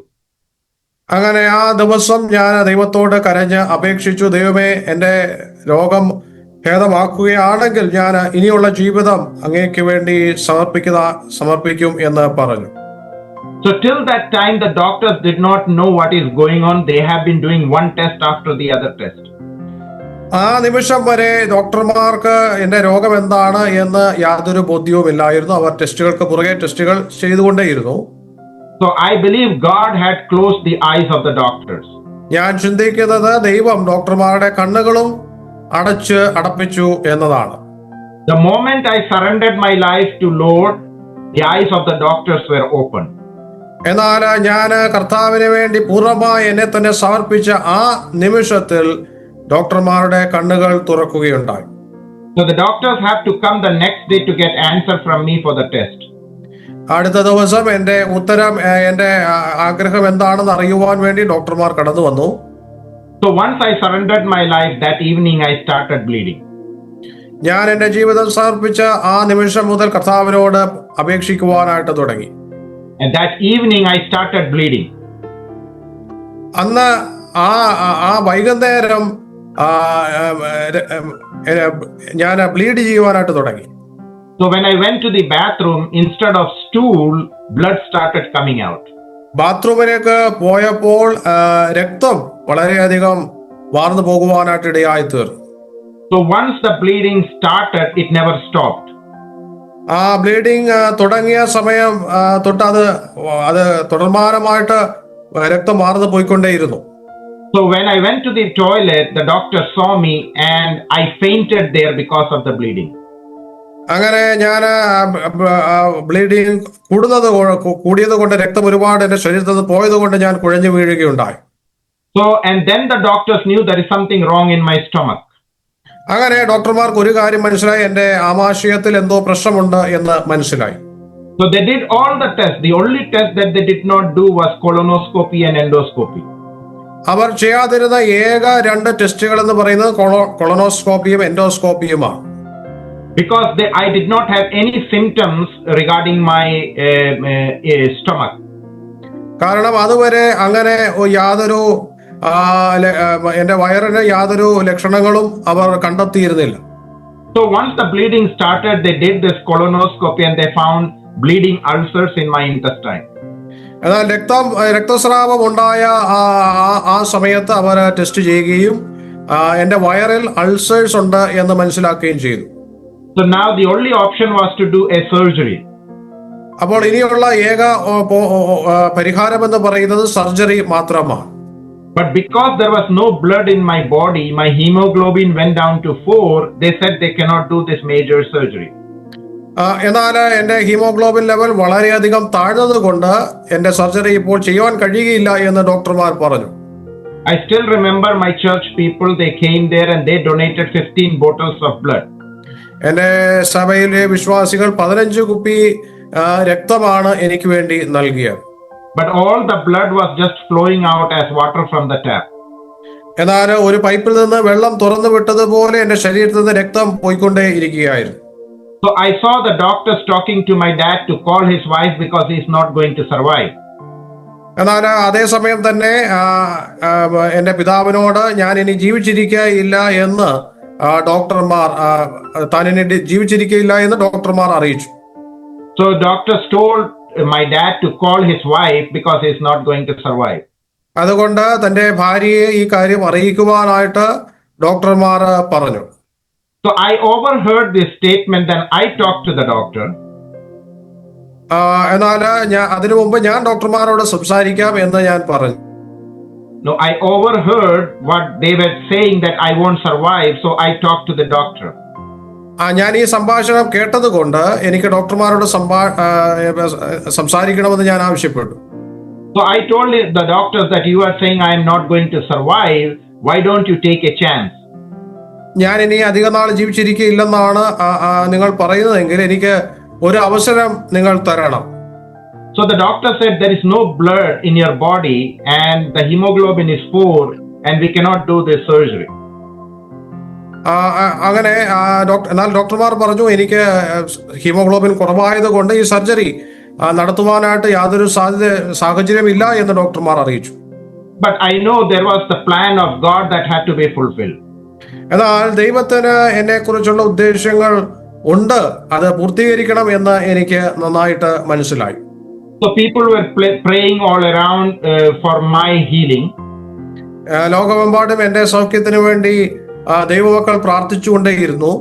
അങ്ങനെ ആ ദിവസം ഞാൻ ദൈവത്തോട് കരഞ്ഞ് അപേക്ഷിച്ചു, ദൈവമേ, എൻ്റെ രോഗം ഭേദമാക്കുകയാണെങ്കിൽ ഞാൻ ഇനിയുള്ള ജീവിതം അങ്ങേക്ക് വേണ്ടി സമർപ്പിക്കും എന്ന് പറഞ്ഞു. So till that time the doctors did not know what is going on. They have been doing one test after the other test. ആ നിമിഷം വരെ ഡോക്ടർമാർക്ക് എൻ്റെ രോഗം എന്താണ് എന്ന് യാതൊരു ബോധ്യവുമില്ലായിരുന്നു. അവർ ടെസ്റ്റുകൾക്ക് പുറകെ ടെസ്റ്റുകൾ ചെയ്തുകൊണ്ടേയിരുന്നു. So I believe God had closed the eyes of the doctors. ഞാൻ ചിന്തിക്കുന്നത് ദൈവം ഡോക്ടർമാരുടെ കണ്ണുകളും അടപ്പിച്ചു എന്നതാണ്. The moment I surrendered my life to Lord, the eyes of the doctors were open. എന്നാൽ ഞാൻ കർത്താവിന് വേണ്ടി പൂർണ്ണമായി എന്നെ തന്നെ സമർപ്പിച്ച ആ നിമിഷത്തിൽ ഡോക്ടർമാരുടെ കണ്ണുകൾ തുറക്കുകയുണ്ടായി. So the doctors have to come the next day to get answer from me for the test. അടുത്ത ദിവസം എൻ്റെ ഉത്തരം, എൻ്റെ ആഗ്രഹം എന്താണെന്ന് അറിയുവാൻ വേണ്ടി ഡോക്ടർമാർ കടന്നു വന്നു. So once I surrendered my life, that evening I started bleeding. ഞാൻ എൻ്റെ ജീവിതം സമർപ്പിച്ച ആ നിമിഷം മുതൽ കർത്താവിനോട് അപേക്ഷിക്കുവാനായിട്ട് തുടങ്ങി. And that evening I started bleeding. അന്ന് ആ വൈകുന്നേരം ഞാൻ ബ്ലീഡ് ചെയ്യുവാനായിട്ട് തുടങ്ങി. So when I went to the bathroom, instead of stool, blood started coming out. ബാത്റൂമിലേക്ക് പോയപ്പോൾ രക്തം വളരെയധികം വാർന്നു പോകുവാനായിട്ട് ഇടയായി തീർന്നു. So once the bleeding started, it never stopped. ആ ബ്ലീഡിങ് തുടങ്ങിയ സമയം തൊട്ട് അത് തുടർമാനമായിട്ട് രക്തം വാർന്നു പോയിക്കൊണ്ടേയിരുന്നു. So when I went to the toilet, the doctor saw me and I fainted there because of the bleeding. അങ്ങനെ ഞാൻ ബ്ലീഡിങ് കൂടിയത് കൊണ്ട്, രക്തം ഒരുപാട് എന്റെ ശരീരത്തിൽ നിന്ന് പോയത് കൊണ്ട് ഞാൻ കുഴഞ്ഞു വീഴുകയുണ്ടായി. So and then the doctors knew there is something wrong in my stomach. അങ്ങനെ ഡോക്ടർമാർക്ക് ഒരു കാര്യം മനസ്സിലായി, എന്റെ ആമാശയത്തിൽ എന്തോ പ്രശ്നമുണ്ട് എന്ന് മനസ്സിലായി. So they did all the tests. The only test that they did not do was colonoscopy and endoscopy. അവർ ചെയ്യാതിരുന്ന ഏക 2 ടെസ്റ്റുകൾ എന്ന് പറയുന്നത് കൊളോനോസ്കോപ്പിയും എൻഡോസ്കോപ്പിയുമാണ്. Because I did not have any symptoms regarding my stomach. കാരണം അതുവരെ അങ്ങനെ യാതൊരു എന്റെ വയറിന് യാതൊരു ലക്ഷണങ്ങളും അവർ കണ്ടെത്തിയിരുന്നില്ല. So once the bleeding started, they did this colonoscopy and they found bleeding ulcers in my intestine. എന്നാൽ രക്തസ്രാവം ഉണ്ടായ ആ സമയത്ത് അവർ ടെസ്റ്റ് ചെയ്യുകയും എന്റെ വയറിൽ അൾസേഴ്സ് ഉണ്ട് എന്ന് മനസ്സിലാക്കുകയും ചെയ്തു. So now the only option was to do a surgery. അപ്പോൾ ഇനിയുള്ള ഏക പരിഹാരം എന്ന് പറയുന്നത് സർജറി മാത്രമാണ്. But because there was no blood in my body, my hemoglobin went down to 4. They said they cannot do this major surgery. എന്നാൽ എൻ്റെ haemoglobin level വളരെയധികം താഴ്ന്നത് കൊണ്ട് എൻ്റെ സർജറി ഇപ്പോൾ ചെയ്യുവാൻ കഴിയുകയില്ല എന്ന് ഡോക്ടർമാർ പറഞ്ഞു. I still remember my church people, they came there and they donated 15 bottles of blood. എൻ്റെ സഭയിലെ വിശ്വാസികൾ 15 കുപ്പി രക്തമാണ് എനിക്ക് വേണ്ടി നൽകിയത്. But all the blood was just flowing out as water from the tap. എന്നാൽ ഒരു പൈപ്പിൽ നിന്ന് വെള്ളം തുറന്നു വിട്ടതുപോലെ എൻ്റെ ശരീരത്തിൽ നിന്ന് രക്തം പോയിക്കൊണ്ടേ ഇരിക്കുകയായിരുന്നു. So I saw the doctors talking to my dad to call his wife because he is not going to survive. എന്നാൽ അതേസമയം തന്നെ എൻ്റെ പിതാവിനോട് ഞാൻ ഇനി ജീവിച്ചിരിക്കുകയില്ല എന്ന് ഡോക്ടർമാർ താൻ ഇനി ജീവിച്ചിരിക്കുകയില്ല എന്ന് ഡോക്ടർമാർ അറിയിച്ചു. So doctors told my dad to call his wife because he is not going to survive. അതുകൊണ്ട് തന്റെ ഭാര്യയെ ഈ കാര്യം അറിയിക്കുവാനായിട്ട് ഡോക്ടർമാർ പറഞ്ഞു. So I overheard this statement and I talked to the doctor. എന്നാൽ അതിനു മുമ്പ് ഞാൻ ഡോക്ടർമാരോട് സംസാരിക്കാം എന്ന് ഞാൻ പറഞ്ഞു. No, I overheard what they were saying that I won't survive, so I talked to the doctor. ഞാൻ ഈ സംഭാഷണം കേട്ടതുകൊണ്ട് എനിക്ക് ഡോക്ടർമാരോട് സംസാരിക്കണമെന്ന് ഞാൻ ആവശ്യപ്പെട്ടു. So I told the doctors that you are saying I am not going to survive. Why don't you take a chance? ഞാൻ ഇനി അധിക നാൾ ജീവിച്ചിരിക്കുകയില്ലെന്നാണ് നിങ്ങൾ പറയുന്നതെങ്കിൽ എനിക്ക് ഒരു അവസരം നിങ്ങൾ തരണം. So the doctor said there is no blood in your body and the hemoglobin is 4 and we cannot do this surgery. അങ്ങനെ എന്നാൽ ഡോക്ടർമാർ പറഞ്ഞു എനിക്ക് ഹീമോഗ്ലോബിൻ കുറവായത് കൊണ്ട് ഈ സർജറി നടത്തുവാനായിട്ട് യാതൊരു സാഹചര്യമില്ല എന്ന് ഡോക്ടർമാർ അറിയിച്ചു. But I know there was the plan of God that had to be fulfilled. എന്നാൽ ദൈവത്തിന് എന്നെ കുറിച്ചുള്ള ഉദ്ദേശങ്ങൾ ഉണ്ട്, അത് പൂർത്തീകരിക്കണം എന്ന് എനിക്ക് നന്നായിട്ട് മനസ്സിലായി. So people were praying all around for my healing. ലോകമെമ്പാടും എന്റെ സൗഖ്യത്തിന് വേണ്ടി ദൈവമക്കൾ പ്രാർത്ഥിച്ചുകൊണ്ടേയിരുന്നു.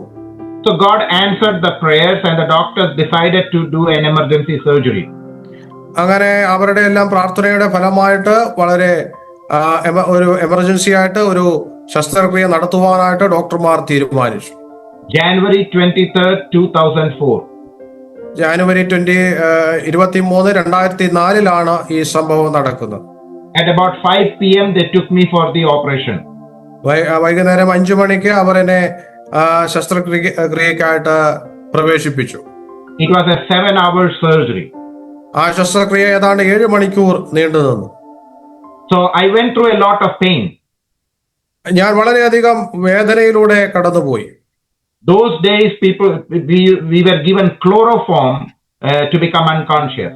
So God answered the prayers and the doctors decided to do an emergency surgery. അങ്ങനെ അവരുടെ എല്ലാം പ്രാർത്ഥനയുടെ ഫലമായിട്ട് വളരെ ഒരു എമർജൻസി ആയിട്ട് ഒരു ശസ്ത്രക്രിയ നടത്തുവാനായിട്ട് ഡോക്ടർമാർ തീരുമാനിച്ചു. January 23rd, 2004. ജാനുവരി 23, 2004 ഈ സംഭവം നടക്കുന്നത്. At about 5 p.m. they took me for the operation. വൈകുന്നേരം 5 മണിക്ക് അവർ എന്നെ ശസ്ത്രക്രിയക്കായിട്ട് പ്രവേശിപ്പിച്ചു. It was a 7-hour surgery. ആ ശസ്ത്രക്രിയ ഏതാണ്ട് 7 മണിക്കൂർ നീണ്ടു നിന്നു. So I went through a lot of pain. ഞാൻ വളരെയധികം വേദനയിലൂടെ കടന്നുപോയി. Those days we were given chloroform to become unconscious.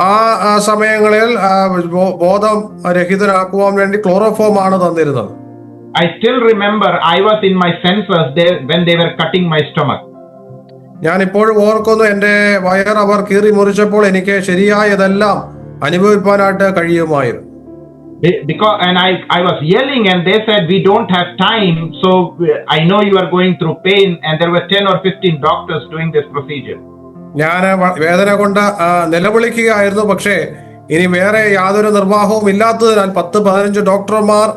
ആ സമയങ്ങളിൽ ബോധം രഹിതരാക്കുവാൻ വേണ്ടി ക്ലോറോഫോം ആണ് തന്നിരുന്നത്. I still remember I was in my senses when they were cutting my stomach. ഞാൻ ഇപ്പോഴും ഓർക്കുന്നു, എന്റെ വയർ അവർ കീറി മുറിച്ചപ്പോൾ എനിക്ക് ശരിയായതെല്ലാം അനുഭവിക്കാനായിട്ട് കഴിയുമായിരുന്നു. Because I was yelling and they said we don't have time, so I know you are going through pain, and there were 10 or 15 doctors doing this procedure. ഞാൻ വേദന കൊണ്ട് നിലവിളിക്കുകയായിരുന്നു, പക്ഷേ ഇനി വേറെ യാതൊരു നിർവാഹവും ഇല്ലാത്തതിനാൽ 10-15 ഡോക്ടർമാർ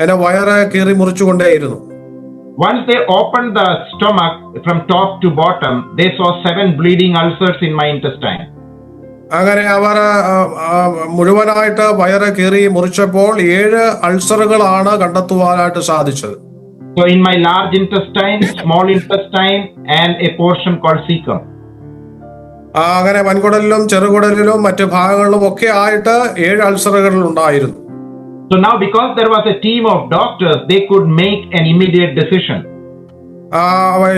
എന്നെ വയറ് കീറി മുറിച്ചുകൊണ്ടേയിരുന്നു. Once they opened the stomach from top to bottom, they saw 7 bleeding ulcers in my intestine. അങ്ങനെ അവർ മുഴുവനായിട്ട് വയറ് കീറി മുറിച്ചപ്പോൾ 7 അൾസറുകളാണ് കണ്ടെത്തുവാനായിട്ട് സാധിച്ചത്. So in my large intestine, small intestine, and a portion called cecum. അങ്ങനെ വൻകുടലിലും ചെറുകുടലിലും മറ്റു ഭാഗങ്ങളിലും ഒക്കെ ആയിട്ട് 7 അൾസറുകൾ ഉണ്ടായിരുന്നു. So now because there was a team of doctors, they could make an immediate decision.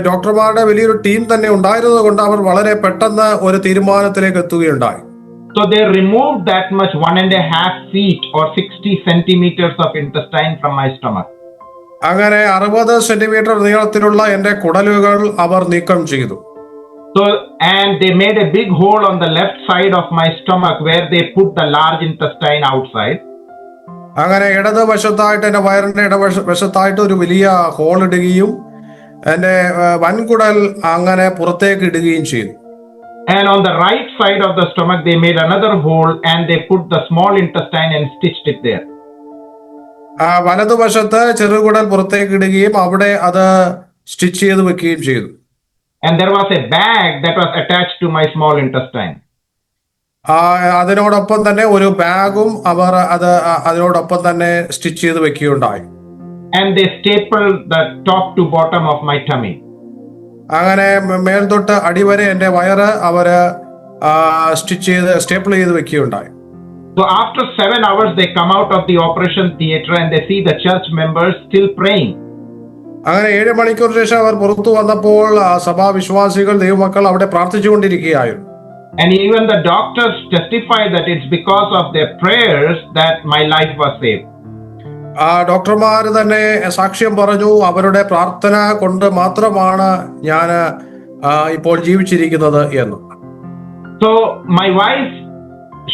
ഡോക്ടർമാരുടെ വലിയൊരു ടീം തന്നെ ഉണ്ടായിരുന്നത് കൊണ്ട് അവർ വളരെ പെട്ടെന്ന് ഒരു തീരുമാനത്തിലേക്ക് എത്തുകയുണ്ടായി. So they removed that much 1.5 feet or 60 centimeters of intestine from my stomach. അങ്ങനെ 60 സെന്റിമീറ്റർ നീളത്തിലുള്ള എന്റെ കുടലുകൾ അവർ നീക്കം ചെയ്തു. So and they made a big hole on the left side of my stomach where they put the large intestine outside. അങ്ങനെ ഇടതുവശത്തായിട്ട് എന്റെ വയറിന്റെ ഇടവശത്തായിട്ട് ഒരു വലിയ ഹോൾ ഇടുകയും എന്റെ വൻകുടൽ അങ്ങനെ പുറത്തേക്ക് ഇടുകയും ചെയ്തു. And on the right side of the stomach they made another hole and they put the small intestine and stitched it there. വലതുവശത്ത് ചെറുകുടൽ പുറത്തേക്ക് ഇടുകയും അവിടെ അത് സ്റ്റിച്ച് ചെയ്ത് വെക്കുകയും ചെയ്തു. and there was a bag that was attached to my small intestine. അതിനോടൊപ്പം തന്നെ ഒരു ബാഗും അവർ അതിനോടൊപ്പം തന്നെ സ്റ്റിച്ച് ചെയ്ത് വെക്കുകയുണ്ടായി. And they stapled the top to bottom of my tummy. അങ്ങനെ മേൽതൊട്ട് അടിവരെ എന്റെ വയറ് അവര് സ്റ്റേപ്പിൾ ചെയ്ത് വെക്കുകയുണ്ടായി. So after 7 hours they come out of the operation theater and they see the church members still praying. അങ്ങനെ 7 മണിക്കൂർ ശേഷം അവർ പുറത്തു വന്നപ്പോൾ സഭാവിശ്വാസികൾ ദൈവമക്കൾ അവിടെ പ്രാർത്ഥിച്ചുകൊണ്ടിരിക്കുകയായിരുന്നു. And even the doctors testified that it's because of their prayers that my life was saved. ഡോക്ടർമാർ തന്നെ സാക്ഷ്യം പറഞ്ഞു, അവരുടെ പ്രാർത്ഥന കൊണ്ട് മാത്രമാണ് ഞാൻ ഇപ്പോൾ ജീവിച്ചിരിക്കുന്നത് എന്ന്. So my wife,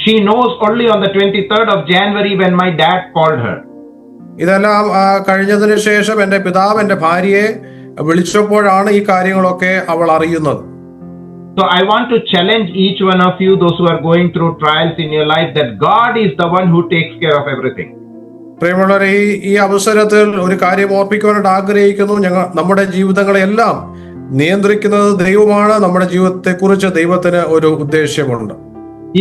she knows only on the 23rd of January when my dad called her. ഇതെല്ലാം കഴിഞ്ഞതിന് ശേഷം എന്റെ പിതാവ് എന്റെ ഭാര്യയെ വിളിച്ചപ്പോഴാണ് ഈ കാര്യങ്ങളൊക്കെ അവൾ അറിയുന്നത്. So I want to challenge each one of you, those who are going through trials in your life, that God is the one who takes care of everything. പ്രിയമുള്ളവരെ, ഈ അവസരത്തിൽ ഒരു കാര്യം ഓർപ്പിക്കുവാനായിട്ട് ആഗ്രഹിക്കുന്നു. നമ്മുടെ ജീവിതങ്ങളെല്ലാം നിയന്ത്രിക്കുന്നത് ദൈവമാണ്. നമ്മുടെ ജീവിതത്തെക്കുറിച്ച് ദൈവത്തിന് ഒരു ഉദ്ദേശ്യമുണ്ട്.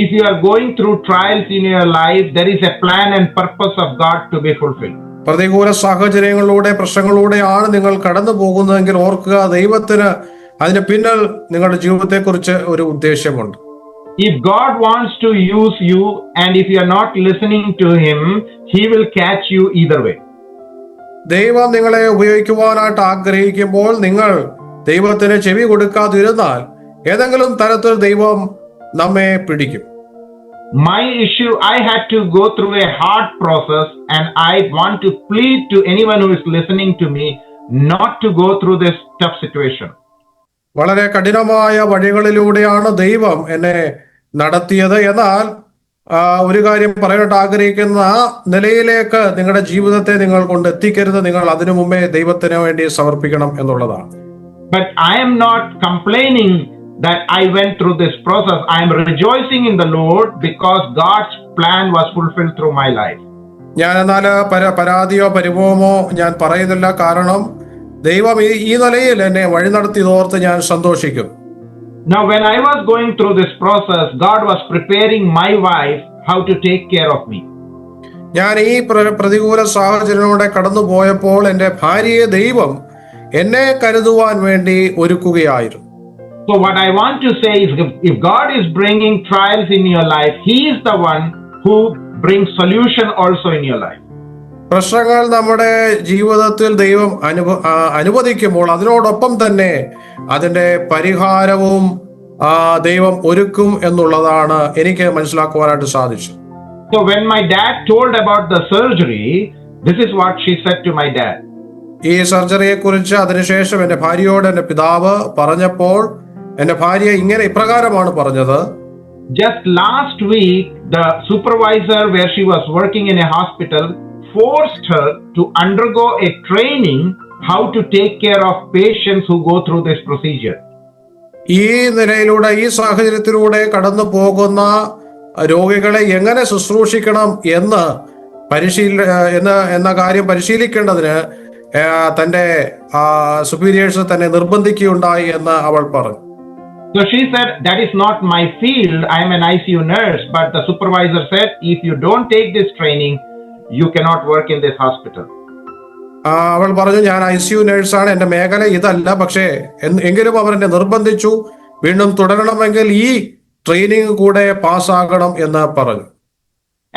If you are going through trials in your life, there is a plan and purpose of God to be fulfilled. പ്രതികൂല സാഹചര്യങ്ങളിലൂടെ പ്രശ്നങ്ങളിലൂടെയാണ് നിങ്ങൾ കടന്നു പോകുന്നതെങ്കിൽ ഓർക്കുക, ദൈവത്തിന് അതിന് പിന്നിൽ നിങ്ങളുടെ ജീവിതത്തെക്കുറിച്ച് ഒരു ഉദ്ദേശ്യമുണ്ട്. If God wants to use you and if you are not listening to Him, He will catch you either way. ദൈവം നിങ്ങളെ ഉപയോഗിക്കുവാനായിട്ട് ആഗ്രഹിക്കുമ്പോൾ നിങ്ങൾ ദൈവത്തിന് ചെവി കൊടുക്കാതിരുന്നാൽ ഏതെങ്കിലും തരത്തിൽ ദൈവം നമ്മെ പിടിക്കും. My issue, I had to go through a hard process and I want to plead to anyone who is listening to me not to go through this tough situation. വളരെ കഠിനമായ വഴികളിലൂടെയാണ് ദൈവം എന്നെ നടത്തിയത്. എന്നാൽ ഒരു കാര്യം പറയാനായിട്ട് ആഗ്രഹിക്കുന്ന, ആ നിലയിലേക്ക് നിങ്ങളുടെ ജീവിതത്തെ നിങ്ങൾ കൊണ്ട് എത്തിക്കരുത്. നിങ്ങൾ അതിനു മുമ്പേ ദൈവത്തിന് വേണ്ടി സമർപ്പിക്കണം എന്നുള്ളതാണ്. But I am not complaining that I went through this process. I am rejoicing in the Lord because God's plan was fulfilled through my life. ഞാൻ എന്നാൽ പരാതിയോ പരിഭവമോ ഞാൻ പറയുന്നില്ല. കാരണം ദൈവം ഈ നിലയിൽ എന്നെ വഴി നടത്തിയതോർത്ത് ഞാൻ സന്തോഷിക്കും. Now when I was going through this process, God was preparing my wife how to take care of me. ഞാൻ ഈ പ്രതികൂല സാഹചര്യത്തിലൂടെ കടന്നു പോയപ്പോൾ എന്റെ ഭാര്യയെ ദൈവം എന്നെ കരുതുവാൻ വേണ്ടി ഒരുക്കുകയായിരുന്നു. So what I want to say is, if God is bringing trials in your life, He is the one who brings solution also in your life. പ്രശ്നങ്ങൾ നമ്മുടെ ജീവിതത്തിൽ ദൈവം അനുവദിക്കുമ്പോൾ അതിനോടൊപ്പം തന്നെ അതിന്റെ പരിഹാരവും ദൈവം ഒരുക്കും എന്നുള്ളതാണ് എനിക്ക് മനസ്സിലാക്കുവാനായിട്ട് സാധിച്ചു. So when my dad told about the surgery, this is what she said to my dad. ഈ സർജറിയെ കുറിച്ച് അതിനുശേഷം എന്റെ ഭാര്യയോട് എന്റെ പിതാവ് പറഞ്ഞപ്പോൾ എന്റെ ഭാര്യ ഇപ്രകാരമാണ് പറഞ്ഞത്. Just last week, the supervisor where she was working in a hospital forced her to undergo a training how to take care of patients who go through this procedure. ഈ നിലയിലൂടെ, ഈ സാഹചര്യത്തിലൂടെ കടന്നു പോകുന്ന രോഗികളെ എങ്ങനെ ശുശ്രൂഷിക്കണം എന്ന കാര്യം പരിശീലിക്കേണ്ടതിന് തന്റെ സുപ്പീരിയേഴ്സ് തന്നെ നിർബന്ധിക്കുകയുണ്ടായി എന്ന് അവൾ പറഞ്ഞു. So she said, that is not my field. I am an ICU nurse. But the supervisor said, if you don't take this training, you cannot work in this hospital. അവൾ പറഞ്ഞു, ഞാൻ ICU നേഴ്സാണ്, എന്റെ മേഖല ഇതല്ല. പക്ഷേ എങ്കിലും അവർ എന്നെ നിർബന്ധിച്ചു, വീണ്ടും തുടരണമെങ്കിൽ ഈ ട്രെയിനിങ് കൂടെ പാസ്സാകണം എന്ന് പറഞ്ഞു.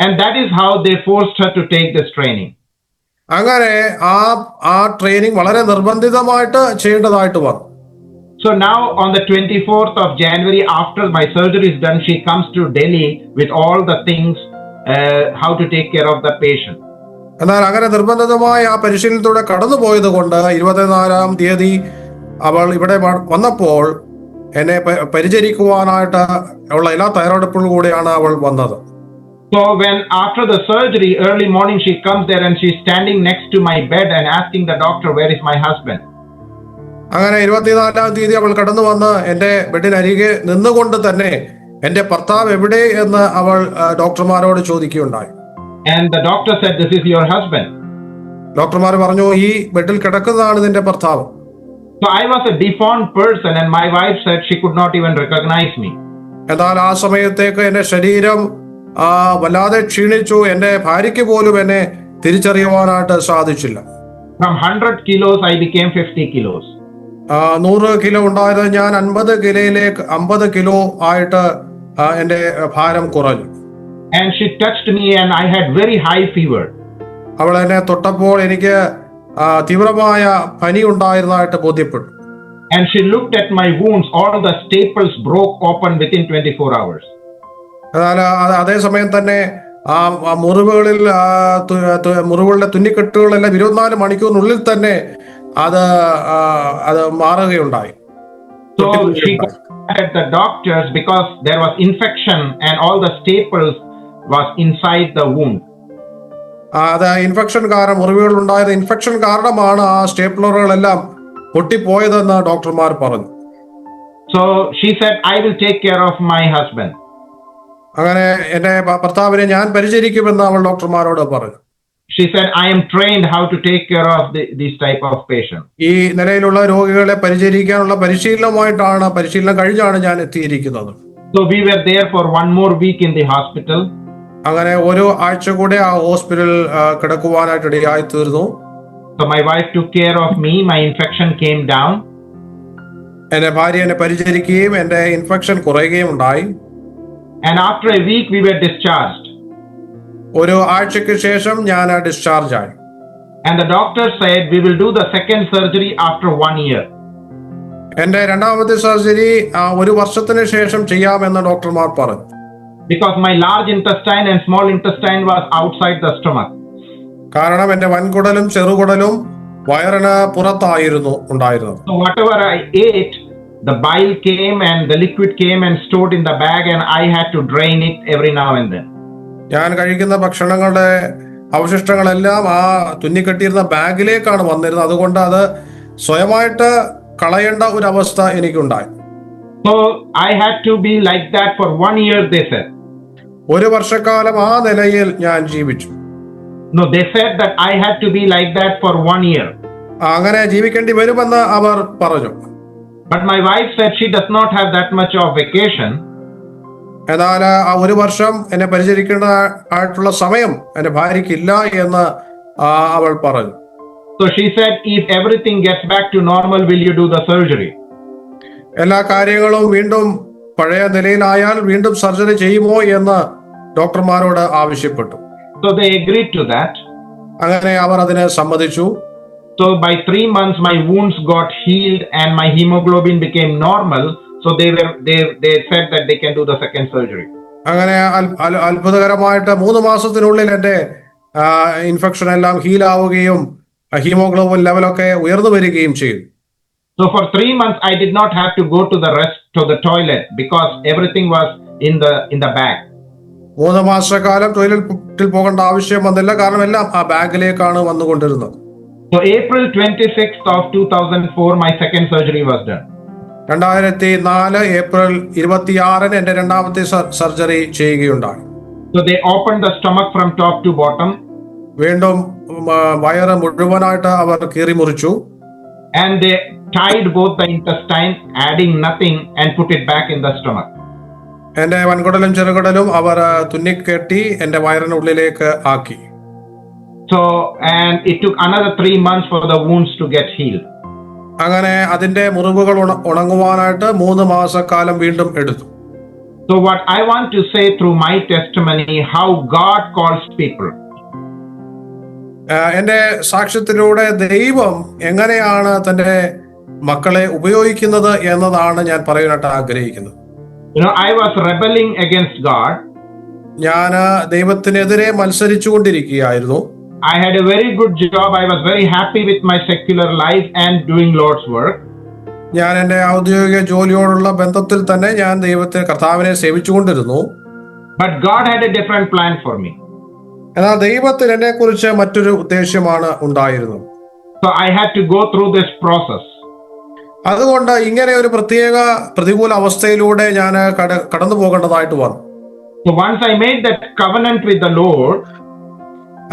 And that is how they forced her to take this training. അങ്ങനെ ആ ട്രെയിനിങ് വളരെ നിർബന്ധിതമായിട്ട് ചെയ്യേണ്ടതായിട്ട് വന്നു. So now on the 24th of January, after my surgery is done, she comes to Delhi with all the things, how to take care of the patient. എന്നാൽ അങ്ങനെ നിർബന്ധിതമായ ആ പരിശീലനത്തിലൂടെ കടന്നു പോയത് കൊണ്ട് 24-ാം തീയതി അവൾ ഇവിടെ വന്നപ്പോൾ എന്നെ പരിചരിക്കുവാനായിട്ട് ഉള്ള എല്ലാ തയ്യാറെടുപ്പുകളും കൂടെയാണ് അവൾ വന്നത്. So when after the surgery, early morning, she comes there and she's standing next to my bed and asking the doctor, where is my husband? അങ്ങനെ 24-ാം തീയതി അവൾ കടന്നു വന്ന് എന്റെ ബെഡിനരികെ നിന്നുകൊണ്ട് തന്നെ എന്റെ ഭർത്താവ് എവിടെ എന്ന് അവൾ ഡോക്ടർമാരോട് ചോദിക്കുകയുണ്ടായി. And the doctor said, this is your husband. ഡോക്ടർമാർ പറഞ്ഞു, ഈ ബെഡിൽ കിടക്കുന്നതാണ് നിന്റെ ഭർത്താവ്. So I was a deformed person, and my wife said she could not even recognize me. എന്നാൽ ആ സമയത്തേക്ക് എന്റെ ശരീരം വല്ലാതെ ക്ഷീണിച്ചു. എന്റെ ഭാര്യയ്ക്ക് പോലും എന്നെ തിരിച്ചറിയുവാനായിട്ട് സാധിച്ചില്ല. From 100 kilos, I became 50 kilos. 100 kilo ഉണ്ടായിരുന്നത് ഞാൻ 50 കിലോയിലേക്ക് 50 കിലോ ആയിട്ട് എന്റെ ഭാരം കുറഞ്ഞു. And she touched me, and I had very high fever. അവൾ എന്നെ തൊട്ടപ്പോൾ എനിക്ക് തീവ്രമായ പനി ഉണ്ടായിരുന്നതായിട്ട് ബോധ്യപ്പെട്ടു. And she looked at my wounds. All the staples broke open within 24 hours. എന്നാൽ അതേസമയം തന്നെ ആ മുറിവുകളുടെ തുന്നിക്കെട്ടുകളെല്ലാം 24 മണിക്കൂറിനുള്ളിൽ തന്നെ അത് മാറുകയുണ്ടായി. So she at the doctors because there was infection and all the staples was inside the wound. അത് ഇൻഫെക്ഷൻ കാരണം, മുറിവുകൾ ഉണ്ടായത് ഇൻഫെക്ഷൻ കാരണമാണ് ആ സ്റ്റേപ്ലറുകളെല്ലാം പൊട്ടിപ്പോയതെന്ന് ഡോക്ടർമാർ പറഞ്ഞു. So she said, I will take care of my husband. അങ്ങനെ എന്റെ ഭർത്താവിനെ ഞാൻ പരിചരിക്കുമെന്ന് അവൾ ഡോക്ടർമാരോട് പറഞ്ഞു. She said, I am trained how to take care of this type of patient. ഈ നിലയിലുള്ള രോഗികളെ പരിചരിക്കാനുള്ള പരിശീലനം കഴിഞ്ഞാണ് ഞാൻ എത്തിയിരിക്കുന്നത്. So we were there for one more week in the hospital. അങ്ങനെ ഒരു ആഴ്ച കൂടെ ആ ഹോസ്പിറ്റലിൽ കിടക്കുവാനായിട്ട് ഇടയായി തീർന്നു. So my wife took care of me. My infection came down. എന്റെ ഭാര്യ എന്നെ പരിചരിക്കുകയും എന്റെ ഇൻഫെക്ഷൻ കുറയുകയും ഉണ്ടായി. And after a week we were discharged. ഒരു ആഴ്ചയ്ക്ക് ശേഷം ഞാൻ ഡിസ്ചാർജ് ആയി. And the doctor said we will do the second surgery after 1 year. എന്റെ രണ്ടാമത്തെ സർജറി 1 വർഷത്തിന് ശേഷം ചെയ്യാമെന്ന് ഡോക്ടർമാർ പറഞ്ഞു. Because my large intestine and small intestine was outside the stomach. കാരണം എന്റെ വൻകുടലും ചെറുകുടലും വയറിന് പുറത്തായിരുന്നു ഉണ്ടായിരുന്നത്. So whatever I ate, the bile came and the liquid came and stored in the bag, and I had to drain it every now and then. ഞാൻ കഴിക്കുന്ന ഭക്ഷണങ്ങളുടെ അവശിഷ്ടങ്ങളെല്ലാം ആ തുന്നിക്കെട്ടിയിരുന്ന ബാഗിലേക്കാണ് വന്നിരുന്നത്. അതുകൊണ്ട് അത് സ്വയമായിട്ട് കളയേണ്ട ഒരു അവസ്ഥ എനിക്കുണ്ടായി. So I had to be like that for 1 year, they said. 1 വർഷക്കാലം ആ നിലയിൽ ഞാൻ ജീവിച്ചു. No, they said that I had to be like that for 1 year. അങ്ങനെ ജീവിക്കേണ്ടി വരുമെന്ന് അവർ പറഞ്ഞു. But my wife said she does not have that much of vacation. എന്നാൽ ആ 1 വർഷം എന്നെ പരിചരിക്കേണ്ടതായിട്ടുള്ള സമയം എന്റെ ഭാര്യയ്ക്ക് ഇല്ല എന്ന് അവൾ പറഞ്ഞു. So she said, if everything gets back to normal, will you do the surgery? എല്ലാ കാര്യങ്ങളും വീണ്ടും പഴയ നിലയിലായാൽ വീണ്ടും സർജറി ചെയ്യുമോ എന്ന് ഡോക്ടർമാരോട് ആവശ്യപ്പെട്ടു. So they agreed to that. അങ്ങനെ അവർ അതിനെ സമ്മതിച്ചു. So by 3 months my wounds got healed and my hemoglobin became normal. So they said that they can do the second surgery. അങ്ങനെ അത്ഭുതകരമായിട്ട് 3 മാസത്തിനുള്ളിൽ എന്റെ ഇൻഫെക്ഷൻ എല്ലാം ഹീലാവുകയും ഹീമോഗ്ലോബിൻ ലെവലൊക്കെ ഉയർന്നു വരികയും ചെയ്തു. So for 3 months I did not have to go to the toilet because everything was in the bag. 3 മാസക്കാലം ടോയ്ലറ്റിൽ പോകേണ്ട ആവശ്യം വന്നില്ല, കാരണം എല്ലാം ആ ബാഗിലേക്കാണ് വന്നുകൊണ്ടിരുന്നത്. So April 26th of 2004 my second surgery was done. 2004 April 26 എന്റെ രണ്ടാമത്തെ സർജറി ചെയ്യുകയുണ്ടായി. So they opened the stomach from top to bottom. വീണ്ടും വയറ് മുഴുവനായിട്ട് അവർ കീറി മുറിച്ചു. And they tied both the intestine, adding nothing, and put it back in the stomach. എന്റെ വൻകുടലും ചെറുകുടലും അവർ തുന്നിക്കെട്ടി എന്റെ വയറിനുള്ളിലേക്ക് ആക്കി. So and it took another 3 months for the wounds to get healed. അങ്ങനെ അതിന്റെ മുറിവുകൾ ഉണങ്ങുവാനായിട്ട് 3 മാസക്കാലം വീണ്ടും എടുത്തു. So what I want to say through my testimony, how God calls people. എന്റെ സാക്ഷ്യത്തിലൂടെ ദൈവം എങ്ങനെയാണ് തന്റെ മക്കളെ ഉപയോഗിക്കുന്നത് എന്നതാണ് ഞാൻ പറയാനായിട്ട് ആഗ്രഹിക്കുന്നത്. I was rebelling against God. ഞാൻ ദൈവത്തിനെതിരെ മത്സരിച്ചുകൊണ്ടിരിക്കുകയായിരുന്നു. I had a very good job. I was very happy with my secular life and doing Lord's work. ഞാൻ എന്റെ ഔദ്യോഗിക ജോലിയോടുള്ള ബന്ധത്തിൽ തന്നെ ഞാൻ കർത്താവിനെ സേവിച്ചുകൊണ്ടിരുന്നു. But God had a different plan for me. എന്നാൽ ദൈവത്തിന് എന്നെ കുറിച്ച് മറ്റൊരു ഉദ്ദേശ്യമാണ് ഉണ്ടായിരുന്നത്. So I had to go through this process. അതുകൊണ്ട് ഇങ്ങനെ ഒരു പ്രത്യേക പ്രതികൂല അവസ്ഥയിലൂടെ ഞാൻ കടന്നു പോകേണ്ടതായിട്ട് വന്നു. So once I made that covenant with the Lord,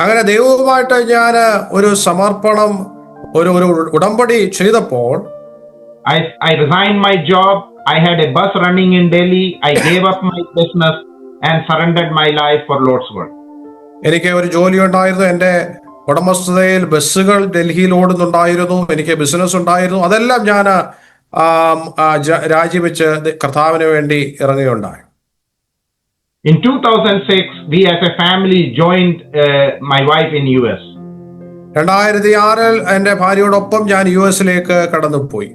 അങ്ങനെ ദൈവവുമായിട്ട് ഞാൻ ഒരു സമർപ്പണം, ഒരു ഉടമ്പടി ചെയ്തപ്പോൾ, I resigned my job. I had a bus running in Delhi. I gave up my business and surrendered my life for Lord's work. എനിക്ക് ഒരു ജോലി ഉണ്ടായിരുന്നു. എൻ്റെ ഉടമസ്ഥതയിൽ ബസ്സുകൾ ഡൽഹിയിൽ ഓടുന്നുണ്ടായിരുന്നു. എനിക്ക് ബിസിനസ് ഉണ്ടായിരുന്നു. അതെല്ലാം ഞാൻ രാജിവെച്ച് കർത്താവിന് വേണ്ടി ഇറങ്ങുകയുണ്ടായി. In 2006, we as a family joined my wife in US. 2006 എൻ്റെ ഭാര്യയോടൊപ്പം ഞാൻ US-ലേക്ക് കടന്നുപോയി.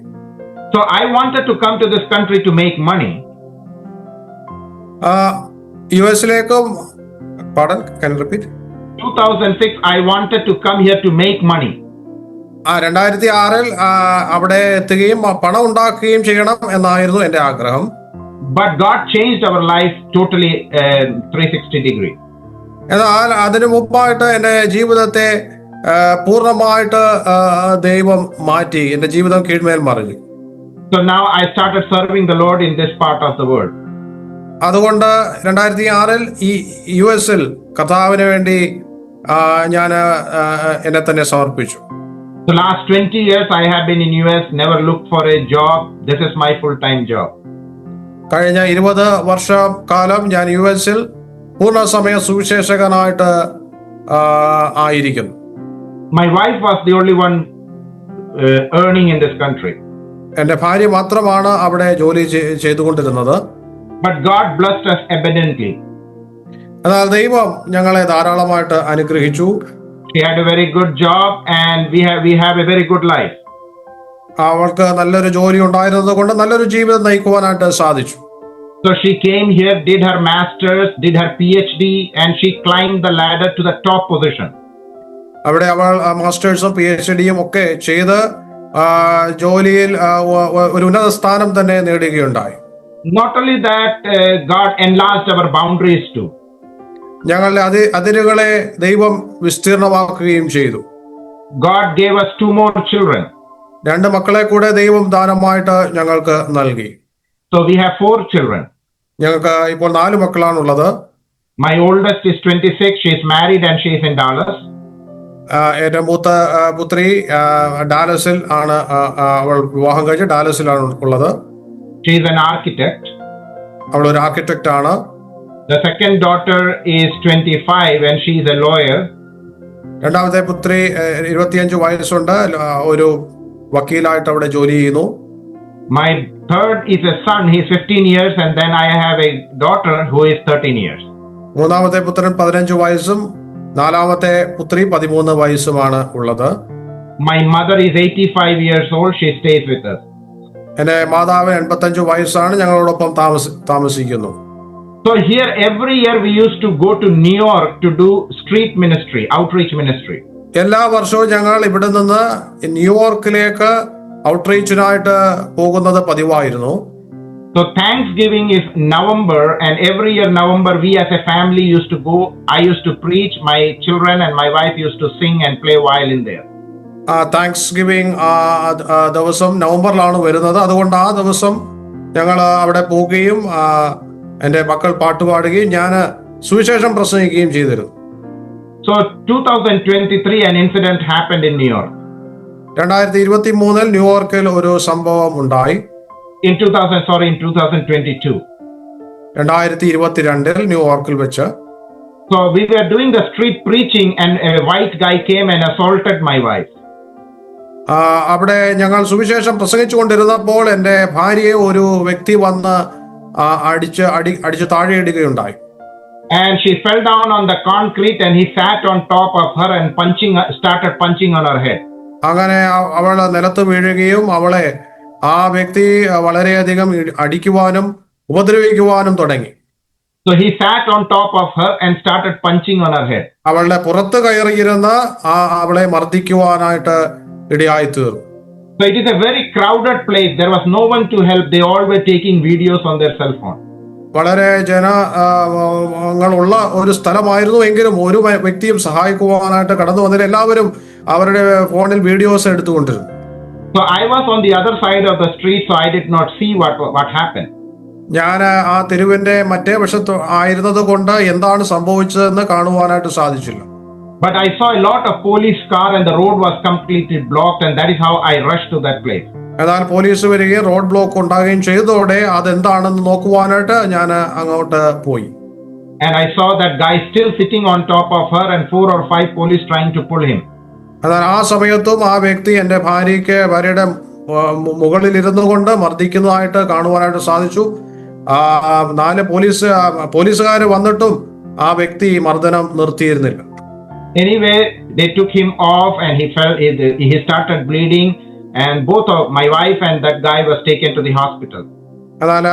So I wanted to come to this country to make money. US-ലേക്കും pardon, can you repeat? 2006, I wanted to come here to make money. 2006 അവിടെ എത്തുകയും പണം ഉണ്ടാക്കുകയും ചെയ്യണം എന്നായിരുന്നു എൻ്റെ ആഗ്രഹം. But God changed our life totally 360 degree. എന്നാൽ അതിനു മുമ്പായിട്ട് എൻ്റെ ജീവിതത്തെ പൂർണ്ണമായിട്ട് ദൈവം മാറ്റി. എൻ്റെ ജീവിതം കീഴ്മേൽ മറിഞ്ഞു. So now I started serving the Lord in this part of the world. അതുകൊണ്ട് 2006 ഈ US-ൽ കർത്താവിന് വേണ്ടി ഞാൻ എന്നെ തന്നെ സമർപ്പിച്ചു. The last 20 years I have been in US, never looked for a job. This is my full-time job. കഴിഞ്ഞ 20 വർഷക്കാലം ഞാൻ US-ൽ പൂർണ്ണസമയ സുവിശേഷകനായിട്ട് ആയിരിക്കുന്നു. My wife was the only one earning in this country. എൻ്റെ ഭാര്യ മാത്രമാണ് അവിടെ ജോലി ചെയ്തുകൊണ്ടിരുന്നത്. But God blessed us abundantly. എന്നാൽ ദൈവം ഞങ്ങളെ ധാരാളമായിട്ട് അനുഗ്രഹിച്ചു. She had a very good job and we have a very good life. അവൾക്ക് നല്ലൊരു ജോലി ഉണ്ടായിരുന്നത് കൊണ്ട് നല്ലൊരു ജീവിതം നയിക്കുവാനായിട്ട് സാധിച്ചു. So she came here, did her masters, did her PhD, and she climbed the ladder to the top position. അവിടെ അവൾ മാസ്റ്റേഴ്സും PhD-യും ഒക്കെ ചെയ്ത് ജോലിയിൽ ഒരു ഉന്നത സ്ഥാനം തന്നെ നേടുകയുണ്ടായി. Not only that, God enlarged our boundaries too. ഞങ്ങളുടെ അതിരുകളെ ദൈവം വിസ്തീർണമാക്കുകയും ചെയ്തു. God gave us 2 more children. 2 മക്കളെ കൂടെ ദൈവം ദാനമായിട്ട് ഞങ്ങൾക്ക് നൽകി. So we have 4 children. ഞങ്ങൾക്ക് ഇപ്പോൾ 4 മക്കളാണുള്ളത്. My oldest is 26. She is married and she is in Dallas. എൻ്റെ മൂത്ത പുത്രി ഡാലസിൽ ആണ്. അവൾ വിവാഹം കഴിച്ച് ഡാലസിലാണ് ഉള്ളത്. She is an architect. അവൾ ഒരു ആർക്കിടെക്റ്റ് ആണ്. The second daughter is 25 and she is a lawyer. രണ്ടാമത്തെ പുത്രി 25 വയസ്സുണ്ട്. ഒരു വക്കീലായിട്ട് അവിടെ ജോലി ചെയ്യുന്നു. My third is a son. He is 15 years and then I have a daughter who is 13 years. മൂന്നാമത്തെ പുത്രൻ 15 വയസ്സും 4ാമത്തെ പുത്രി 13 വയസ്സുമാണ് ഉള്ളത്. My mother is 85 years old. She stays with us. എൻ്റെ മാതാവ് 85 വയസ്സാണ്. ഞങ്ങളോടൊപ്പം താമസിക്കുന്നു. So here every year we used to go to New York to do street ministry, outreach ministry. എല്ലാ വർഷവും ഞങ്ങൾ ഇവിടെ നിന്ന് ന്യൂയോർക്കിലേക്ക് ഔട്ട്റീച്ചിനായിട്ട് പോകുന്നത് പതിവായിരുന്നു. So Thanksgiving is November and every year November we as a family used to go. I used to preach, my children and my wife used to sing and play violin there. Thanks giving ദിവസം നവംബറിലാണ് വരുന്നത്. അതുകൊണ്ട് ആ ദിവസം ഞങ്ങൾ അവിടെ പോവുകയും എൻ്റെ മക്കൾ പാട്ടുപാടുകയും ഞാൻ സുവിശേഷം പ്രസംഗിക്കുകയും ചെയ്തിരുന്നു. So 2023 an incident happened in New York. 2023 ന്യൂയോർക്കിൽ ഒരു സംഭവം ഉണ്ടായി. In 2022. 2022 ന്യൂയോർക്കിൽ വെച്ച്. So we were doing the street preaching and a white guy came and assaulted my wife. അവിടെ ഞങ്ങൾ സുവിശേഷം പ്രസംഗിച്ചു കൊണ്ടിരുന്നപ്പോൾ എൻ്റെ ഭാര്യയെ ഒരു വ്യക്തി വന്ന് അടിച്ച് താഴെയിടുകയുണ്ടായി. And she fell down on the concrete and he sat on top of her and started punching on her head. അങ്ങനെ അവൾ നിലത്ത് വീഴുകയും അവളെ ആ വ്യക്തി വളരെയധികം അടിക്കുവാനും ഉപദ്രവിക്കുവാനും തുടങ്ങി. So he sat on top of her and started punching on her head. അവളുടെ പുറത്ത് കയറിയിരുന്ന് അവളെ മർദ്ദിക്കുവാനായിട്ട് ഇടയായി തീർന്നു. So it is a very crowded place. There was no one to help. They all were taking videos on their cell phone. വളരെ ജനങ്ങളുള്ള ഒരു സ്ഥലമായിരുന്നു. എങ്കിലും ഒരു വ്യക്തിയും സഹായിക്കുവാനായിട്ട് കടന്നു വന്നില്ല. എല്ലാവരും അവരുടെ ഫോണിൽ videos എടുത്തുകൊണ്ടിരുന്നു. So I was on the other side of the street, so I did not see what happened. ഞാൻ ആ തെരുവിന്റെ മറ്റേ വശത്ത് ആയിരുന്നത് കൊണ്ട് എന്താണ് സംഭവിച്ചതെന്ന് കാണുവാനായിട്ട് സാധിച്ചില്ല. But I saw a lot of police car and the road was completely blocked and that is how I rushed to that place. എന്നാൽ പോലീസ് വരികയും റോഡ് ബ്ലോക്ക് ഉണ്ടാകുകയും ചെയ്തതോടെ അതെന്താണെന്ന് നോക്കുവാനായിട്ട് ഞാൻ അങ്ങോട്ട് പോയി. And I saw that guy still sitting on top of her and 4 or 5 police trying to pull him. എന്നാൽ ആ സമയത്തും ആ വ്യക്തി എൻ്റെ ഭാര്യയുടെ മുകളിൽ ഇരുന്നു കൊണ്ട് മർദ്ദിക്കുന്നതായിട്ട് കാണുവാനായിട്ട് സാധിച്ചു. 4 പോലീസുകാർ വന്നിട്ടും ആ വ്യക്തി മർദ്ദനം നിർത്തിയിരുന്നില്ല. Anyway, they took him off and he started bleeding, and both of my wife and that guy was taken to the hospital. എന്നാൽ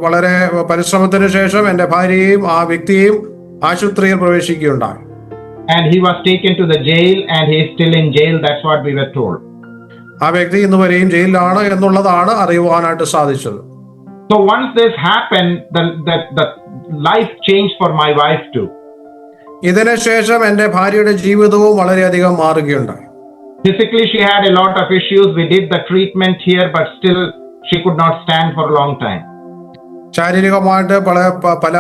വളരെ പരിശ്രമത്തിന് ശേഷം എൻ്റെ ഭാര്യയും ആ വ്യക്തിയെയും ആശുപത്രിയിൽ പ്രവേശിക്കുകയുണ്ടായി. And he was taken to the jail and he is still in jail. That's what we were told. ആ വ്യക്തി ഇന്ന് വരെയും ജയിലിലാണ് എന്നുള്ളതാണ് അറിയുവാനായിട്ട് സാധിച്ചത്. So once this happened, the life changed for my wife too. ഇതിന് ശേഷം എൻ്റെ ഭാര്യയുടെ ജീവിതവും വളരെയധികം മാറുകയുണ്ടായി. Physically, she had a lot of issues. We did the treatment here, but still she could not stand for a long time. ശാരീരികമായിട്ട് പല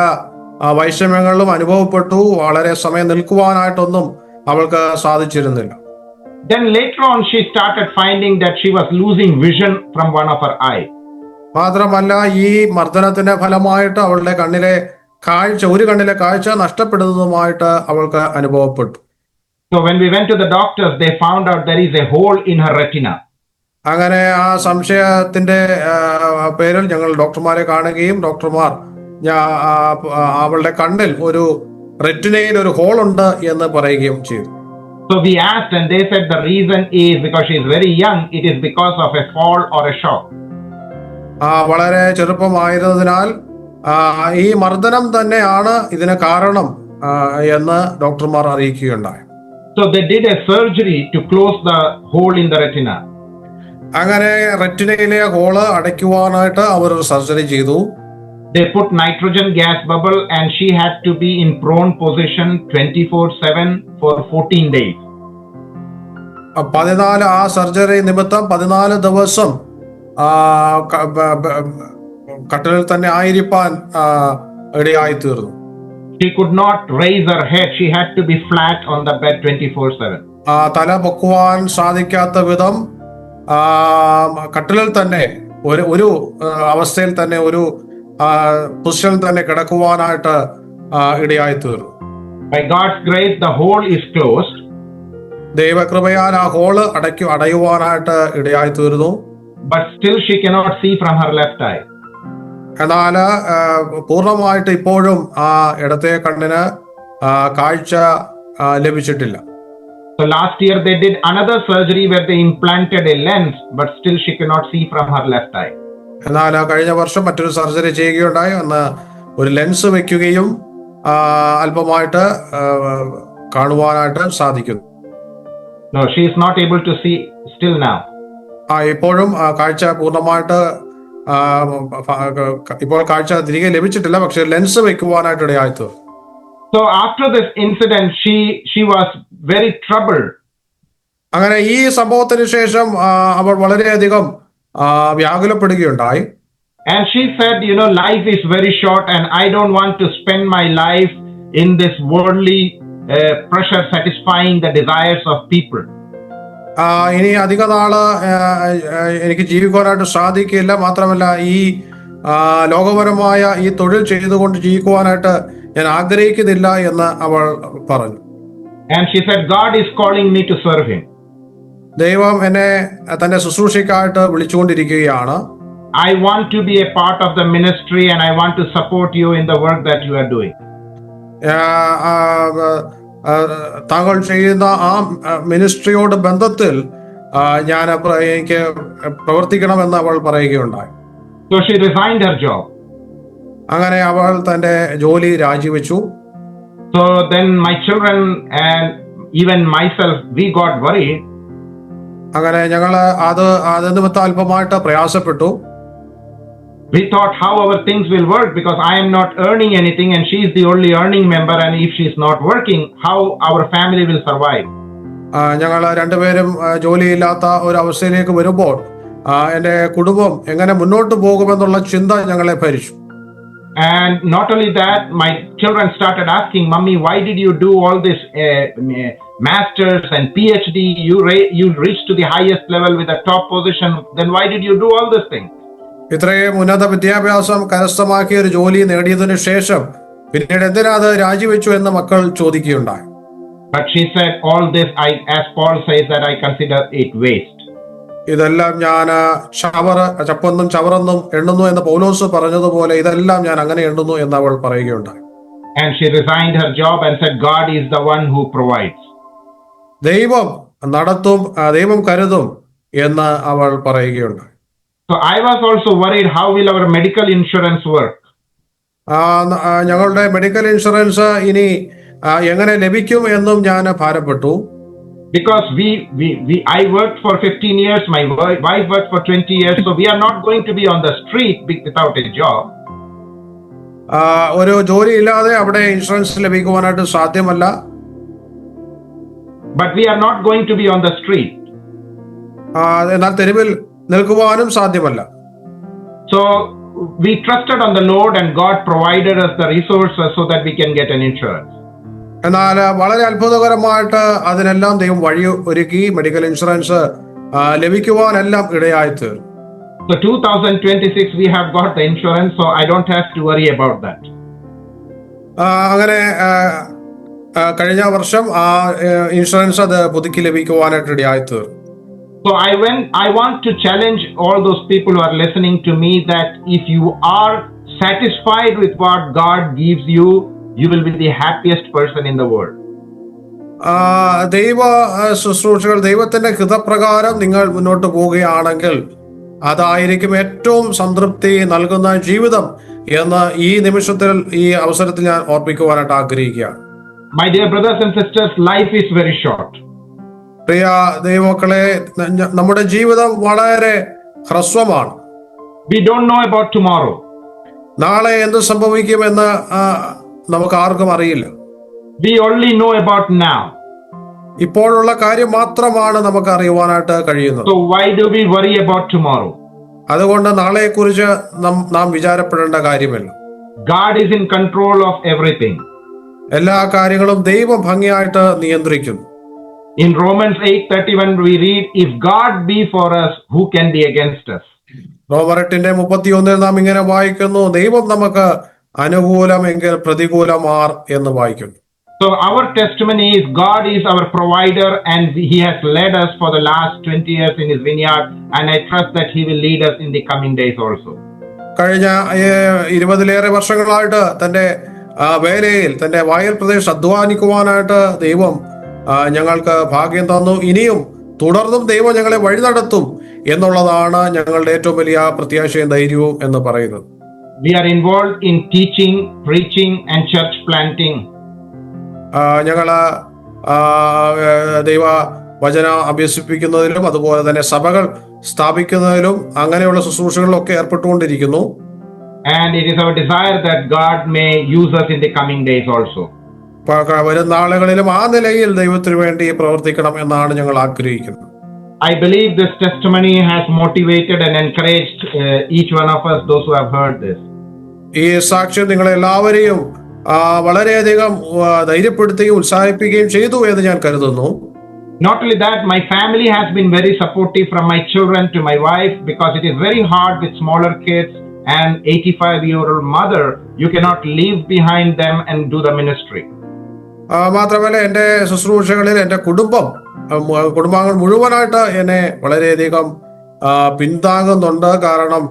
വൈഷമ്യങ്ങളും അനുഭവപ്പെട്ടു. വളരെ സമയം നിൽക്കുവാനായിട്ടൊന്നും അവൾക്ക് സാധിച്ചിരുന്നില്ല. Then later on, she started finding that she was losing vision from one of her eye. മാത്രമല്ല, ഈ മർദ്ദനത്തിന്റെ ഫലമായിട്ട് അവളുടെ ഒരു കണ്ണിലെ കാഴ്ച നഷ്ടപ്പെടുന്നതുമായിട്ട് അവൾക്ക് അനുഭവപ്പെട്ടു. So when we went to the doctors, they found out there is a hole in her retina. അങ്ങനെ ആ സംശയത്തിന്റെ പേരിൽ ഞങ്ങൾ ഡോക്ടർമാരെ കാണുകയും ഡോക്ടർമാർ അവളുടെ കണ്ണിൽ റെറ്റിനയിൽ ഒരു ഹോൾ ഉണ്ട് എന്ന് പറയുകയും ചെയ്തു. So we asked and they said the reason is because she is very young, it is because of a fall or a shock. വളരെ ചെറുപ്പമായിരുന്നതിനാൽ ഈ മർദ്ദനം തന്നെയാണ് ഇതിന് കാരണം എന്ന് ഡോക്ടർമാർ അറിയിക്കുകയുണ്ടായി. So they did a surgery to close the hole in the retina. അങ്ങനെ റെറ്റിനയിലെ hall അടയ്ക്കുവാനായിട്ട് അവർ ഒരു സർജറി ചെയ്തു. They put nitrogen gas bubble and she had to be in prone position 24/7 for 14 days. 14 ആ സർജറി നിമിത്തം 14 ദിവസം കട്ടിലിൽ തന്നെ ആയിരിക്കാൻ ഇടയായി തീർന്നു. She could not raise her head. She had to be flat on the bed 24/7. തല പൊക്കുവാൻ സാധിക്കാത്ത വിധം കട്ടിലിൽ തന്നെ ഒരു അവസ്ഥയിൽ തന്നെ ഒരു പൊസിഷനിൽ തന്നെ കിടക്കുവാനായിട്ട് ഇടയായി തീർന്നു. By God's grace, the hole is closed. ദൈവകൃപയാൽ ആ ഹോള് അടയുവാനായിട്ട് ഇടയായി തീർന്നു. But still she cannot see from her left eye. എന്നാൽ പൂർണ്ണമായിട്ട് ഇപ്പോഴും ആ ഇടത്തെ കണ്ണിന് കാഴ്ച ലഭിച്ചിട്ടില്ല. So last year they did another surgery where they implanted a lens, but still she cannot see from her left eye. എന്നാൽ കഴിഞ്ഞ വർഷം മറ്റൊരു സർജറി ചെയ്യുകയുണ്ടായി. അന്ന് ഒരു ലെൻസ് വെക്കുകയും അല്പമായിട്ട് കാണുവാനായിട്ട് സാധിക്കുന്നു. No, she is not able to see still now. ഇപ്പോഴും കാഴ്ച പൂർണ്ണമായിട്ട് ഇപ്പോൾ കാഴ്ച തിരികെ ലഭിച്ചിട്ടില്ല, പക്ഷെ ലെൻസ് വെക്കുവാനായിട്ട് ഇടയായി. So after this incident, she was very troubled. അങ്ങനെ ഈ സംഭവത്തിന് ശേഷം അവൾ വളരെയധികം വ്യാകുലപ്പെടുകയുണ്ടായി. And she said, life is very short and I don't want to spend my life in this worldly pressure satisfying the desires of people. ഇനി അധിക നാള് എനിക്ക് ജീവിക്കുവാനായിട്ട് സാധിക്കില്ല. മാത്രമല്ല, ഈ ലോകപരമായ ഈ തൊഴിൽ ചെയ്തുകൊണ്ട് ജീവിക്കുവാനായിട്ട് ഞാൻ ആഗ്രഹിക്കുന്നില്ല എന്ന് അവൾ പറഞ്ഞു. And she said, God is calling me to serve him. ദൈവം എന്നെ തന്റെ ശുശ്രൂഷയ്ക്കായിട്ട് വിളിച്ചുകൊണ്ടിരിക്കുകയാണ്. I want to be a part of the ministry and I want to support you in the work that you are doing. താങ്കൾ ചെയ്യുന്ന ആ മിനിസ്ട്രിയോട് ബന്ധത്തിൽ എനിക്ക് പ്രവർത്തിക്കണമെന്ന് അവൾ പറയുകയുണ്ടായി. So she resigned her job. അങ്ങനെ അവൾ തന്റെ ജോലി രാജിവെച്ചു. So then my children and even myself, we got worried. അങ്ങനെ ഞങ്ങൾ അത് നിമിത്തം അല്പമായിട്ട് പ്രയാസപ്പെട്ടു. We thought how our things will work because I am not earning anything and she is the only earning member, and if she is not working, how our family will survive? ഞങ്ങൾ രണ്ടുപേരും ജോലിയില്ലാത്ത ഒരു അവസ്ഥയിലേക്ക് വരുമ്പോൾ എൻ്റെ കുടുംബം എങ്ങനെ മുന്നോട്ട് പോകുമെന്നുള്ള ചിന്ത ഞങ്ങളെ ഭരിച്ചു. And not only that, my children started asking, "Mummy, why did you do all this masters and PhD? You reached to the highest level with a top position. Then why did you do all these things?" ഇത്രയും ഉന്നത വിദ്യാഭ്യാസം കരസ്ഥമാക്കിയ ഒരു ജോലി നേടിയതിനു ശേഷം പിന്നീട് എന്തിനാ അത് രാജിവെച്ചു എന്ന് മക്കൾ ചോദിക്കുകയുണ്ടായി. But she said, "All this, as Paul says, that I consider it waste." ഇതെല്ലാം ഞാൻ ചപ്പെന്നും ചവറെന്നും എണ്ണുന്നു എന്ന് പൗലോസ് പറഞ്ഞതുപോലെ ഇതെല്ലാം ഞാൻ അങ്ങനെ എണ്ണുന്നു എന്ന് അവൾ പറയുകയുണ്ടായി. And she resigned her job and said, "God is the one who provides." ദൈവം നടത്തും, ദൈവം കരുതും എന്ന് അവൾ പറയുകയുണ്ടായി. So I was also worried, how will our medical insurance work? ഞങ്ങളുടെ മെഡിക്കൽ ഇൻഷുറൻസ് ഇനി എങ്ങനെ ലഭിക്കും എന്നും ഞാൻ ഭാരപ്പെട്ടു. Because I worked for 15 years, my wife worked for 20 years, so we are not going to be on the street without a job. ഒരു ജോലി ഇല്ലാതെ അവിടെ ഇൻഷുറൻസ് ലഭിക്കുവാനായിട്ട് സാധ്യമല്ല. But we are not going to be on the street. എന്നാൽ തെരുവിൽ നിൽക്കുവാനും സാധ്യമല്ല. So we trusted on the Lord and God provided us the resources so that we can get an insurance. എന്നാൽ വളരെ അത്ഭുതകരമായിട്ട് അതിനെല്ലാം ദൈവം വഴി ഒരുക്കി മെഡിക്കൽ ഇൻഷുറൻസ് ലഭിക്കുവാനെല്ലാം ഇടയായി തീർന്നു. So 2026 we have got the insurance, so I don't have to worry about that. അങ്ങനെ കഴിഞ്ഞ വർഷം ആ ഇൻഷുറൻസ് അത് പുതുക്കി ലഭിക്കുവാനായിട്ട് ഇടയായി തീർന്നു. So I want to challenge all those people who are listening to me that if you are satisfied with what God gives you, you will be the happiest person in the world. ദൈവ ശുശ്രൂഷകൾ ദൈവത്തിന്റെ ഹിതപ്രകാരം നിങ്ങൾ മുന്നോട്ട് പോവുകയാണെങ്കിൽ അതായിരിക്കും ഏറ്റവും സംതൃപ്തി നൽകുന്ന ജീവിതം എന്ന് ഈ നിമിഷത്തിൽ ഈ അവസരത്തിൽ ഞാൻ ഓർപ്പിക്കുവാനായിട്ട് ആഗ്രഹിക്കുകയാണ്. My dear brothers and sisters, life is very short. പ്രിയ ദൈവമക്കളെ, നമ്മുടെ ജീവിതം വളരെ ഹ്രസ്വമാണ്. We don't know about tomorrow. നാളെ എന്ത് സംഭവിക്കുമെന്ന് നമുക്ക് ആർക്കും അറിയില്ല. We only know about now. ഇപ്പോഴുള്ള കാര്യം മാത്രമാണ് നമുക്ക് അറിയുവാനായിട്ട് കഴിയുന്നത്. So why do we worry about tomorrow? അതുകൊണ്ട് നാളെക്കുറിച്ച് നാം വിചാരപ്പെടേണ്ട കാര്യമില്ല. God is in control of everything. എല്ലാ കാര്യങ്ങളും ദൈവം ഭംഗിയായിട്ട് നിയന്ത്രിക്കുന്നു. In Romans 8:31 we read, "If God be for us, who can be against us?" റോമർ 8:31 നാം ഇങ്ങനെ വായിക്കുന്നു, ദൈവം നമുക്ക് അനുകൂലമെങ്കിൽ പ്രതികൂലമാർ എന്ന് വായിക്കുന്നു. So our testimony is God is our provider and He has led us for the last 20 years in His vineyard, and I trust that He will lead us in the coming days also. കഴിഞ്ഞ 20-ലേറെ വർഷങ്ങളായിട്ട് തന്റെ വേലയിൽ തന്റെ വയൽ പ്രദേശത്ത് അധ്വാനിക്കുവാനായിട്ട് ദൈവം ഞങ്ങൾക്ക് ഭാഗ്യം തന്നു. ഇനിയും തുടർന്നും ദൈവം ഞങ്ങളെ വഴി നടത്തും എന്നുള്ളതാണ് ഞങ്ങളുടെ ഏറ്റവും വലിയ പ്രത്യാശയും ധൈര്യവും എന്ന് പറയുന്നത്. We are involved in teaching, preaching and church planting. ഞങ്ങള് ദൈവ വചനം അഭ്യസിപ്പിക്കുന്നതിലും അതുപോലെ തന്നെ സഭകൾ സ്ഥാപിക്കുന്നതിലും അങ്ങനെയുള്ള ശുശ്രൂഷകളിലൊക്കെ ഏർപ്പെട്ടുകൊണ്ടിരിക്കുന്നു. And it is our desire that God may use us in the coming days also. വരും നാളുകളിലും ആ നിലയിൽ ദൈവത്തിന് വേണ്ടി പ്രവർത്തിക്കണം എന്നാണ് ഞങ്ങൾ ആഗ്രഹിക്കുന്നത്. I believe this testimony has motivated and encouraged each one of us, those who have heard this. ഈ സാക്ഷ്യം നിങ്ങളെല്ലാവരെയും വളരെയധികം ധൈര്യപ്പെടുത്തുകയും ഉത്സാഹിപ്പിക്കുകയും ചെയ്തു എന്ന് ഞാൻ കരുതുന്നു. Not only that, my family has been very supportive, from my children to my wife, because it is very hard with smaller kids and 85-year-old mother. You cannot leave behind them and do the ministry. മാത്രമല്ല എൻ്റെ ശുശ്രൂഷകളിൽ എൻ്റെ കുടുംബാംഗങ്ങൾ മുഴുവനായിട്ട് എന്നെ വളരെയധികം പിന്താങ്ങുന്നുണ്ട്. കാരണം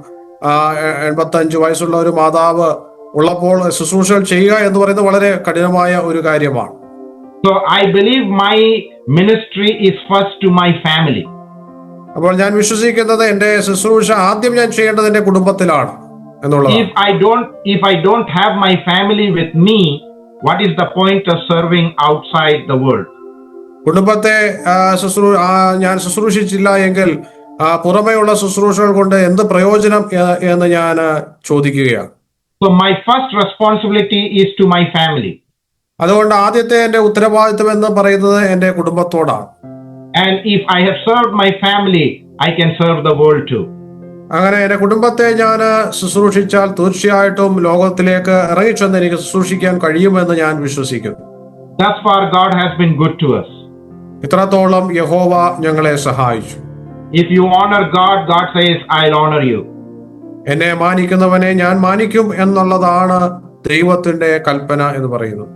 85 വയസ്സുള്ള ഒരു മാതാവ് ഉള്ളപ്പോൾ ശുശ്രൂഷകൾ ചെയ്യുക എന്ന് പറയുന്നത് വളരെ കഠിനമായ ഒരു കാര്യമാണ്. So I believe my ministry is first to my family. അപ്പോൾ ഞാൻ വിശ്വസിക്കുന്നത് എൻ്റെ ശുശ്രൂഷ ആദ്യം ഞാൻ ചെയ്യേണ്ടത് എൻ്റെ കുടുംബത്തിലാണ് എന്നുള്ളത്. If I don't have my family with me, what is the point of serving outside the world? കുടുംബത്തെ ഞാൻ ശുശ്രൂഷിച്ചില്ല എങ്കിൽ പുറമേയുള്ള ശുശ്രൂഷകൾ കൊണ്ട് എന്ത് പ്രയോജനം എന്ന് ഞാൻ ചോദിക്കുകയാണ്. So my first responsibility is to my family. അതുകൊണ്ട് ആദ്യത്തെ എൻ്റെ ഉത്തരവാദിത്വം എന്ന് പറയുന്നത് എൻ്റെ കുടുംബത്തോടാണ്. And if I have served my family, I can serve the world too. അങ്ങനെ എന്റെ കുടുംബത്തെ ഞാൻ ശുശ്രൂഷിച്ചാൽ തീർച്ചയായിട്ടും ലോകത്തിലേക്ക് ഇറങ്ങിച്ചെന്ന് എനിക്ക് ശുശ്രൂഷിക്കാൻ കഴിയുമെന്ന് ഞാൻ വിശ്വസിക്കുന്നു. Thus far, God has been good to us. ഇത്രത്തോളം യഹോവ ഞങ്ങളെ സഹായിച്ചു. If you honor God, God says, I'll honor you. എന്നെ മാനിക്കുന്നവനെ ഞാൻ മാനിക്കും എന്നുള്ളതാണ് ദൈവത്തിന്റെ കൽപ്പന എന്ന് പറയുന്നു.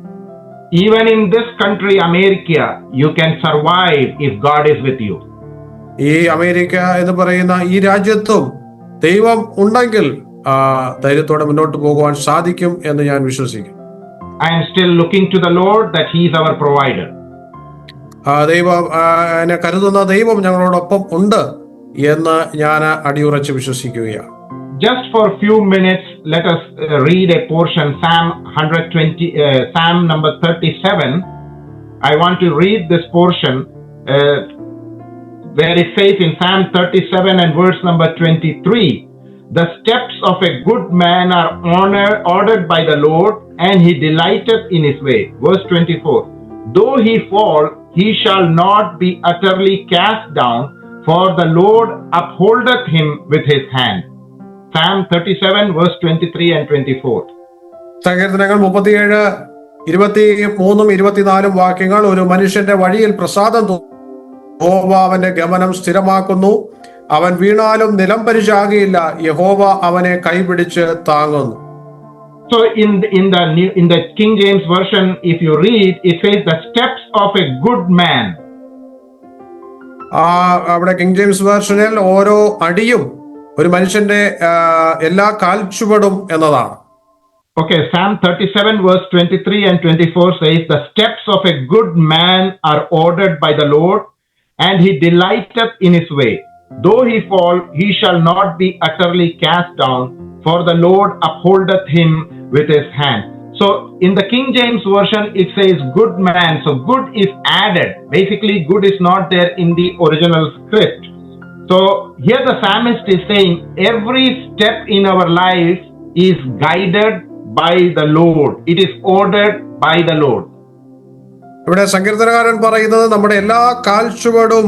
Even in this country, America, you can survive if God is with you. ഈ അമേരിക്ക എന്ന് പറയുന്ന ഈ രാജ്യത്തും ദൈവം ഉണ്ടെങ്കിൽ ധൈര്യത്തോടെ മുന്നോട്ട് പോകുവാൻ സാധിക്കും എന്ന് ഞാൻ വിശ്വസിക്കുന്നു. I am still looking to the Lord that He is our provider. ദൈവം എന്നെ കരുതുന്ന ദൈവം ഞങ്ങളോടൊപ്പം ഉണ്ട് എന്ന് ഞാൻ അടിയുറച്ച് വിശ്വസിക്കുകയാണ്. Just for a few minutes, let us read a portion, Psalm number 37. I want to read this portion where it says in Psalm 37 and verse number 23, the steps of a good man are ordered by the Lord, and he delighteth in his way. Verse 24, though he fall, he shall not be utterly cast down, for the Lord upholdeth him with his hand. Psalm 37 verse 23 and 24. സങ്കീർത്തനങ്ങൾ 37, 23, 24 വാക്യങ്ങൾ. ഒരു മനുഷ്യന്റെ വഴിയിൽ പ്രസാദം യഹോവ അവന്റെ ഗമനം സ്ഥിരമാക്കുന്നു, അവൻ വീണാലും നിലം പരിചാകിയില്ല, യഹോവ അവനെ കൈപിടിച്ച് താങ്ങുന്നു. So in the King James version, if you read, it says the steps of a good man. അവിടെ കിങ് ജെയിംസ് വേർഷനിൽ ഓരോ അടിയും ഒരു മനുഷ്യന്റെ എല്ലാ കാൽച്ചുവടും എന്നതാണ്. Okay, Psalm 37 verse 23 and 24 says, the steps of a good man are ordered by the Lord, and he delighteth in his way. Though he fall, he shall not be utterly cast down, for the Lord upholdeth him with his hand. So in the King James version, it says good man. So good is added. Basically, good is not there in the original script. So here the psalmist is saying every step in our life is guided by the Lord. It is ordered by the Lord. ഇവിടെ സങ്കീർത്തനകാരൻ പറയുന്നത് നമ്മുടെ എല്ലാ കാൽച്ചുവടും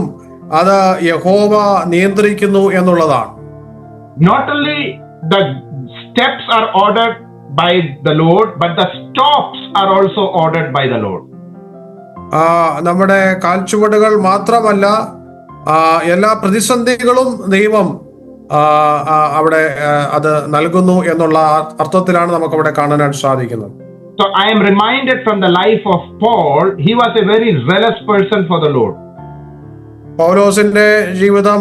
അത് യഹോവ നിയന്ത്രിക്കുന്നു എന്നുള്ളതാണ്. Not only the steps are ordered by the Lord, but the stops are also ordered by the Lord. നമ്മുടെ കാൽച്ചുവടുകൾ മാത്രമല്ല, എല്ലാ പ്രതിസന്ധികളും ദൈവം അവിടെ അത് നൽകുന്നു എന്നുള്ള അർത്ഥത്തിലാണ് നമുക്ക് അവിടെ കാണാനായിട്ട് സാധിക്കുന്നത്. So I am reminded from the life of Paul, he was a very zealous person for the Lord. പൗലോസിന്റെ ജീവിതം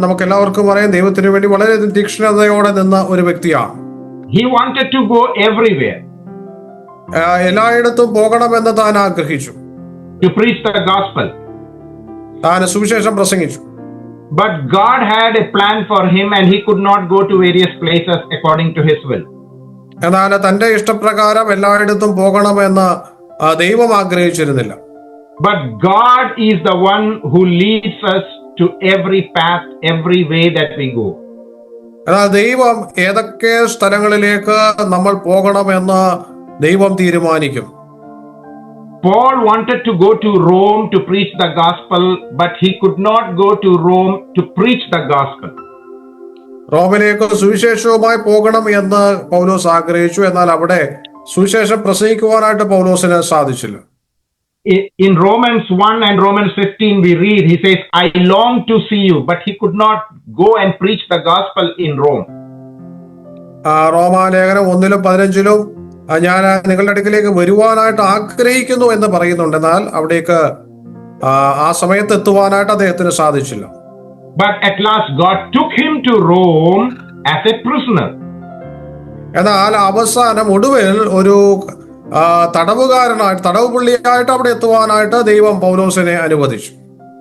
നമുക്ക് എല്ലാവർക്കും അറിയാം, ദൈവത്തിന് വേണ്ടി വളരെ തീക്ഷ്ണതയോടെ നിന്ന ഒരു വ്യക്തിയാണ്. He wanted to go everywhere. എല്ലായിടത്തും പോകണമെന്ന് താൻ ആഗ്രഹിച്ചു. To preach the gospel. താൻ സുവിശേഷം പ്രസംഗിച്ചു. But God had a plan for him, and he could not go to various places according to his will. എന്നാൽ തന്റെ ഇഷ്ടപ്രകാരം എല്ലായിടത്തും പോകണമെന്ന് ദൈവം ആഗ്രഹിച്ചിരുന്നില്ല. But God is the one who leads us to every path, every way that we go. എന്നാൽ ദൈവം ഏതൊക്കെ സ്ഥലങ്ങളിലേക്ക് നമ്മൾ പോകണമെന്ന് ദൈവം തീരുമാനിക്കും. Paul wanted to go to Rome to preach the gospel, but he could not go to Rome to preach the gospel. റോമിലേക്ക് സുവിശേഷവുമായി പോകണം എന്ന് പൗലോസ് ആഗ്രഹിച്ചു. എന്നാൽ അവിടെ സുവിശേഷം പ്രസംഗിക്കുവാനായിട്ട് പൗലോസിന് സാധിച്ചില്ല. In Romans 1 and Romans 15 we read, he says, I long to see you, but he could not go and preach the gospel in Rome. റോമാലേഖനം 1-15 ഞാൻ നിങ്ങളുടെ അടുക്കിലേക്ക് വരുവാനായിട്ട് ആഗ്രഹിക്കുന്നു എന്ന് പറയുന്നുണ്ട്. എന്നാൽ അവിടേക്ക് ആ സമയത്ത് എത്തുവാനായിട്ട് അദ്ദേഹത്തിന് സാധിച്ചില്ല. But at last God took him to Rome as a prisoner. എന്നാൽ അവസാനം ഒടുവിൽ ഒരു തടവുകാരനായിട്ട്, തടവുപുള്ളിയായിട്ട് അവിടെ എത്തുവാനായിട്ട് ദൈവം പൗലോസിനെ അനുവദിച്ചു.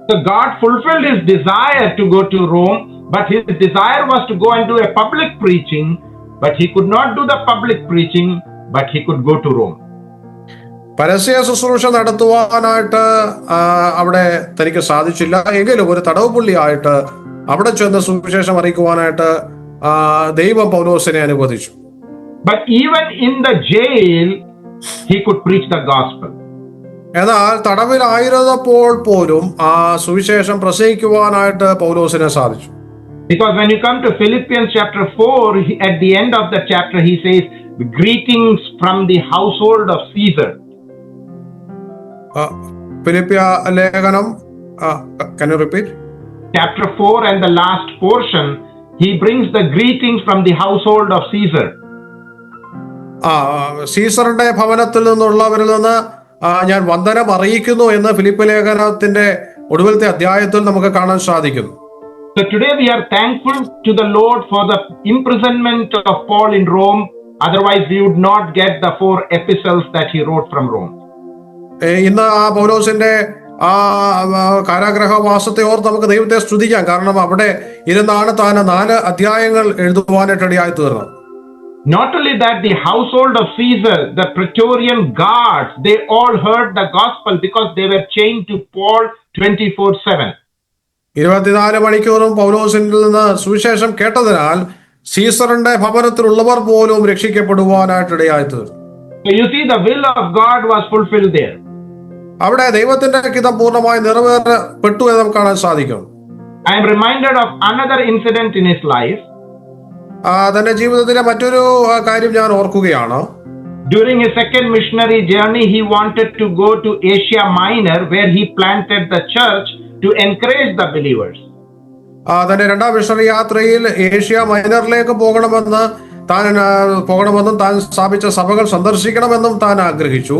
So God fulfilled his desire to go to Rome, but his desire was to go and do a public preaching, but he could not do the public preaching, but he could go to Rome. പരസ്യ ശുശ്രൂഷ നടത്തുവാനായിട്ട് അവിടെ തനിക്ക് സാധിച്ചില്ല. എങ്കിലും ഒരു തടവുപുള്ളിയായിട്ട് അവിടെ ചെന്ന് സുവിശേഷം അറിയിക്കുവാനായിട്ട് ദൈവം പൗലോസിനെ അനുവദിച്ചു. But even in the jail, he could preach the gospel. എന്നാൽ തടവിലായിരുന്നപ്പോൾ പോലും ആ സുവിശേഷം പ്രസംഗിക്കുവാനായിട്ട് പൗലോസിനെ സാധിച്ചു. Because when you come to Philippians chapter 4, at the end of the chapter, he says, greetings from the household of Caesar. ഫിലിപ്പിയ ലേഖനം, can you repeat? Chapter 4 and the last portion, he brings the greetings from the household of Caesar. സീസറിന്റെ ഭവനത്തിൽ നിന്നുള്ളവരിൽ നിന്ന് ഞാൻ വന്ദനം അറിയിക്കുന്നു എന്ന് Philip ലേഖനത്തിന്റെ ഒടുവിലത്തെ അധ്യായത്തിൽ നമുക്ക് കാണാൻ സാധിക്കുന്നു. So today we are thankful to the Lord for the imprisonment of Paul in Rome. Otherwise we would not get the 4 epistles that he wrote from Rome. ഇന്ന് പൗലോസിന്റെ കാരാഗ്രഹവാസത്തെ ഓർത്ത് നമുക്ക് ദൈവത്തെ സ്തുതിക്കാം. കാരണം അവിടെ ഇരുന്നാണ് താൻ 4 അധ്യായങ്ങൾ എഴുതുവാനായിട്ട് ഇടയായി തീർന്നത്. Not only that, the household of Caesar, the Praetorian guards, they all heard the gospel because they were chained to Paul 24/7. 24 മണിക്കൂറും പൗലോസിൽ നിന്ന് സുവിശേഷം കേട്ടതിനാൽ സീസറിന്റെ ഭവനത്തിലുള്ളവർ പോലും രക്ഷിക്കപ്പെടുവാനായിട്ട് ഇടയായി തീർന്നു. So you see, the will of God was fulfilled there. അവിടെ ദൈവത്തിന്റെ ഹിതം പൂർണ്ണമായി നിറവേറപ്പെട്ടു എന്ന് നമുക്ക് കാണാൻ സാധിക്കും. I am reminded of another incident in his life. തന്റെ ജീവിതത്തിലെ മറ്റൊരു കാര്യം ഞാൻ ഓർക്കുകയാണ്. During his second missionary journey, he wanted to go to Asia Minor, where he planted the church to encourage the believers. തന്റെ രണ്ടാം മിഷണറി യാത്രയിൽ Asia മൈനറിലേക്ക് പോകണമെന്നും താൻ സ്ഥാപിച്ച സഭകൾ സന്ദർശിക്കണമെന്നും താൻ ആഗ്രഹിച്ചു.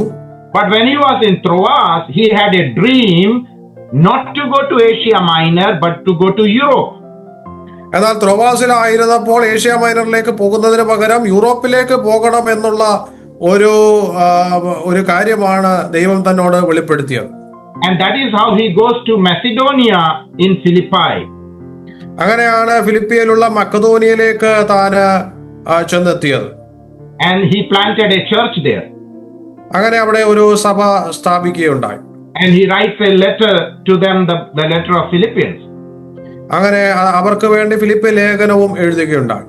But when he was in Troas, he had a dream not to go to Asia Minor, but to go to Europe. എന്നാൽ ത്രോവാസിലായിരുന്നപ്പോൾ ഏഷ്യ മൈനറിലേക്ക് പോകുന്നതിന് പകരം യൂറോപ്പിലേക്ക് പോകണം എന്നുള്ള ഒരു കാര്യമാണ് ദൈവം തന്നോട് വെളിപ്പെടുത്തിയത്. And that is how he goes to Macedonia in Philippi. അങ്ങനെയാണ് ഫിലിപ്പിയിലുള്ള മക്കതോനിയയിലേക്ക് താൻ ചെന്നെത്തിയത്. And he planted a church there. അങ്ങനെ അവിടെ ഒരു സഭ സ്ഥാപിക്കുകയുണ്ടായി. And he writes a letter to them, the letter of Philippians. അങ്ങനെ അവർക്ക് വേണ്ടി Philip ലേഖനവും എഴുതുകയുണ്ടായി.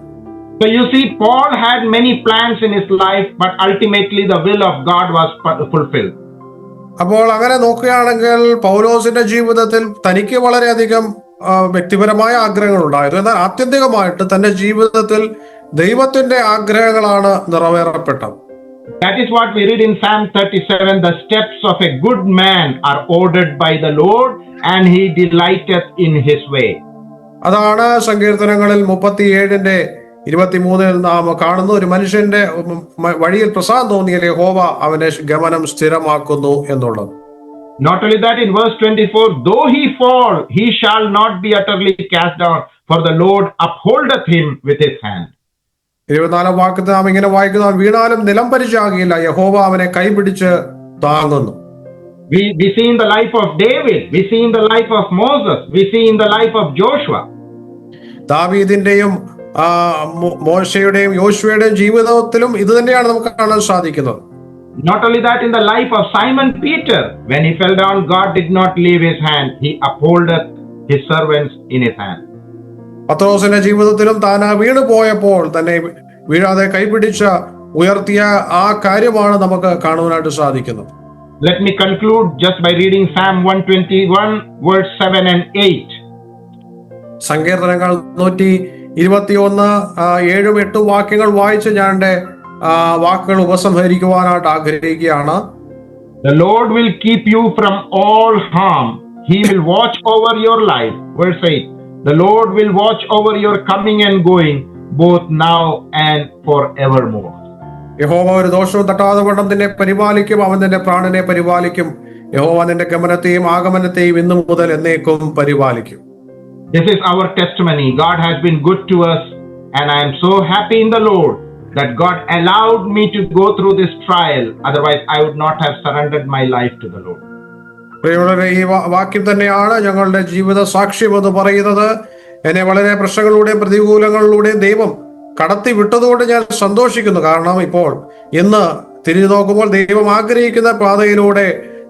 So you see, Paul had many plans in his life, but ultimately the will of God was fulfilled. അപ്പോൾ അങ്ങനെ നോക്കുകയാണെങ്കിൽ പൗലോസിന്റെ ജീവിതത്തിൽ തനിക്ക് വളരെയധികം വ്യക്തിപരമായ ആഗ്രഹങ്ങൾ ഉണ്ടായിരുന്നു. എന്നാൽ ആത്യന്തികമായിട്ട് തന്റെ ജീവിതത്തിൽ ദൈവത്തിന്റെ ആഗ്രഹങ്ങളാണ് നിറവേറപ്പെട്ടത്. That is what we read in Psalm 37. The steps of a good man are ordered by the Lord, and he delighteth in his way. അതാണ് സങ്കീർത്തനങ്ങളിൽ 37:23 നാം കാണുന്നു, ഒരു മനുഷ്യന്റെ വഴിയിൽ പ്രസാദം തോന്നിയാൽ യഹോവ അവന്റെ ഗമനം സ്ഥിരമാക്കുന്നു എന്നുള്ളത്. Not only that, in verse 24, though he fall, he shall not be utterly cast down, for the Lord upholdeth him with his hand. 24 വാക്യത്തിൽ നാം ഇങ്ങനെ വായിക്കുന്നു, വീണാലും നിലം പരിചാകിയില്ല, യഹോവ അവനെ കൈപിടിച്ച് താങ്ങുന്നു. We see in the life of David, we see in the life of Moses, we see in the life of Joshua. ദാവീദിന്റെയും മോശയുടെയും യോശുവയുടെയും ജീവിതത്തിലും ഇത് തന്നെയാണ് നമുക്ക് കാണാൻ സാധിക്കുന്നത്. Not only that, in the life of Simon Peter, when he fell down, God did not leave his hand. He upholdeth his servants in his hand. പത്രോസിന്റെ ജീവിതത്തിലും താൻ വീണു പോയപ്പോൾ തന്നെ വീഴാതെ കൈപിടിച്ച ഉയർത്തിയ ആ കാര്യമാണ് നമുക്ക് കാണുവാനായിട്ട് സാധിക്കുന്നത്. Let me conclude just by reading Psalm 121, verse 7 and 8. സങ്കീർത്തനങ്ങൾ 121 7ഉം 8ഉം വാക്യങ്ങൾ വായിച്ച് ഞാൻ എന്റെ വാക്കുകൾ ഉപസംഹരിക്കുവാനായിട്ട് ആഗ്രഹിക്കുകയാണ്. The Lord will keep you from all harm. He will watch over your life. Verse 8. The Lord will watch over your coming and going, both now and forevermore. യഹോവ ഒരു ദോഷവും തട്ടാതെ വണ്ണം നിന്നെ പരിപാലിക്കും, അവൻ നിന്റെ പ്രാണനെ പരിപാലിക്കും. യഹോവ നിന്റെ ഗമനത്തെയും ആഗമനത്തെയും ഇന്നു മുതൽ എന്നേക്കും പരിപാലിക്കും. This is our testimony. God has been good to us, and I am so happy in the Lord that God allowed me to go through this trial. Otherwise, I would not have surrendered my life to the Lord. പ്രിയമുള്ളവരെ, ഈ വാക്യം തന്നെയാണ് ഞങ്ങളുടെ ജീവിത സാക്ഷ്യം എന്ന് പറയുന്നത്. എന്നെ വളരെ പ്രശ്നങ്ങളിലൂടെയും പ്രതികൂലങ്ങളിലൂടെയും ദൈവം കടത്തി വിട്ടതുകൊണ്ട് ഞാൻ സന്തോഷിക്കുന്നു. കാരണം ഇപ്പോൾ ഇന്ന് തിരിഞ്ഞു നോക്കുമ്പോൾ ദൈവം ആഗ്രഹിക്കുന്ന പാതയിലൂടെ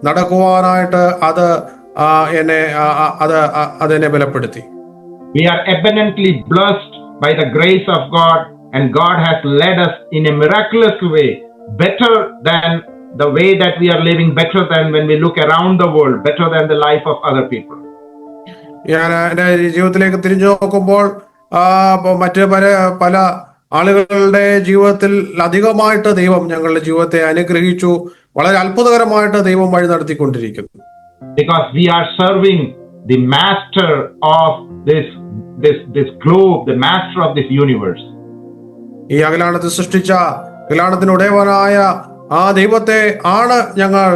നടക്കുവാനായിട്ട് അതെന്നെ ബലപ്പെടുത്തി. We are abundantly blessed by the grace of God, and God has led us in a miraculous way, better than the way that we are living, better than when we look around the world, better than the life of other people. ഞാൻ എൻ്റെ ജീവിതത്തിലേക്ക് തിരിഞ്ഞു നോക്കുമ്പോൾ മറ്റ് പല ആളുകളുടെ ജീവിതത്തിൽ അധികമായിട്ട് ദൈവം ഞങ്ങളുടെ ജീവിതത്തെ അനുഗ്രഹിച്ചു. വളരെ അത്ഭുതകരമായിട്ട് ദൈവം വഴി നടത്തിക്കൊണ്ടിരിക്കുന്നു. Because we are serving the master of this globe, the master of this universe. ഈ അഖിലാണ്ടത്തെ സൃഷ്ടിച്ച അഖിലാണ്ടത്തിന് ഉടയവനായ ആ ദൈവത്തെ ആണ് ഞങ്ങൾ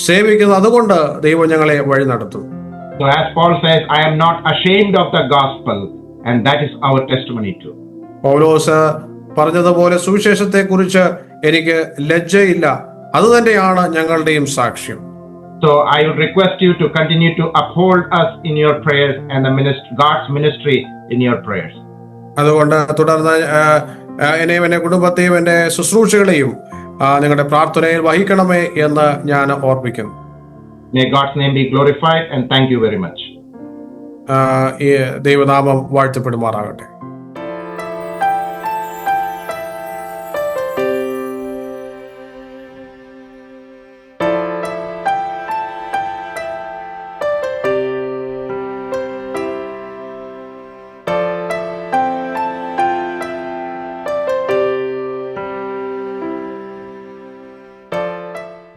സേവിക്കുന്നത്. അതുകൊണ്ട് ദൈവം ഞങ്ങളെ വഴി നടത്തും. So as Paul says, I am not ashamed of the gospel, and that is our testimony too. പൗലോസ് പറഞ്ഞതുപോലെ സുവിശേഷത്തെ കുറിച്ച് എനിക്ക് ലജ്ജയില്ല, അത് തന്നെയാണ് ഞങ്ങളുടെയും സാക്ഷ്യം. So I would request you to continue to uphold us in your prayers and the God's ministry in your prayers. അതുകൊണ്ട് തുടർന്ന് എന്നെയും എന്റെ കുടുംബത്തെയും എന്റെ ശുശ്രൂഷകളെയും നിങ്ങളുടെ പ്രാർത്ഥനയിൽ വഹിക്കണമേ എന്ന് ഞാൻ ഓർപ്പിക്കുന്നു. May God's name be glorified, and thank you very much. ഈ ദൈവനാമം വാഴ്ത്തപ്പെടുമാറാകട്ടെ.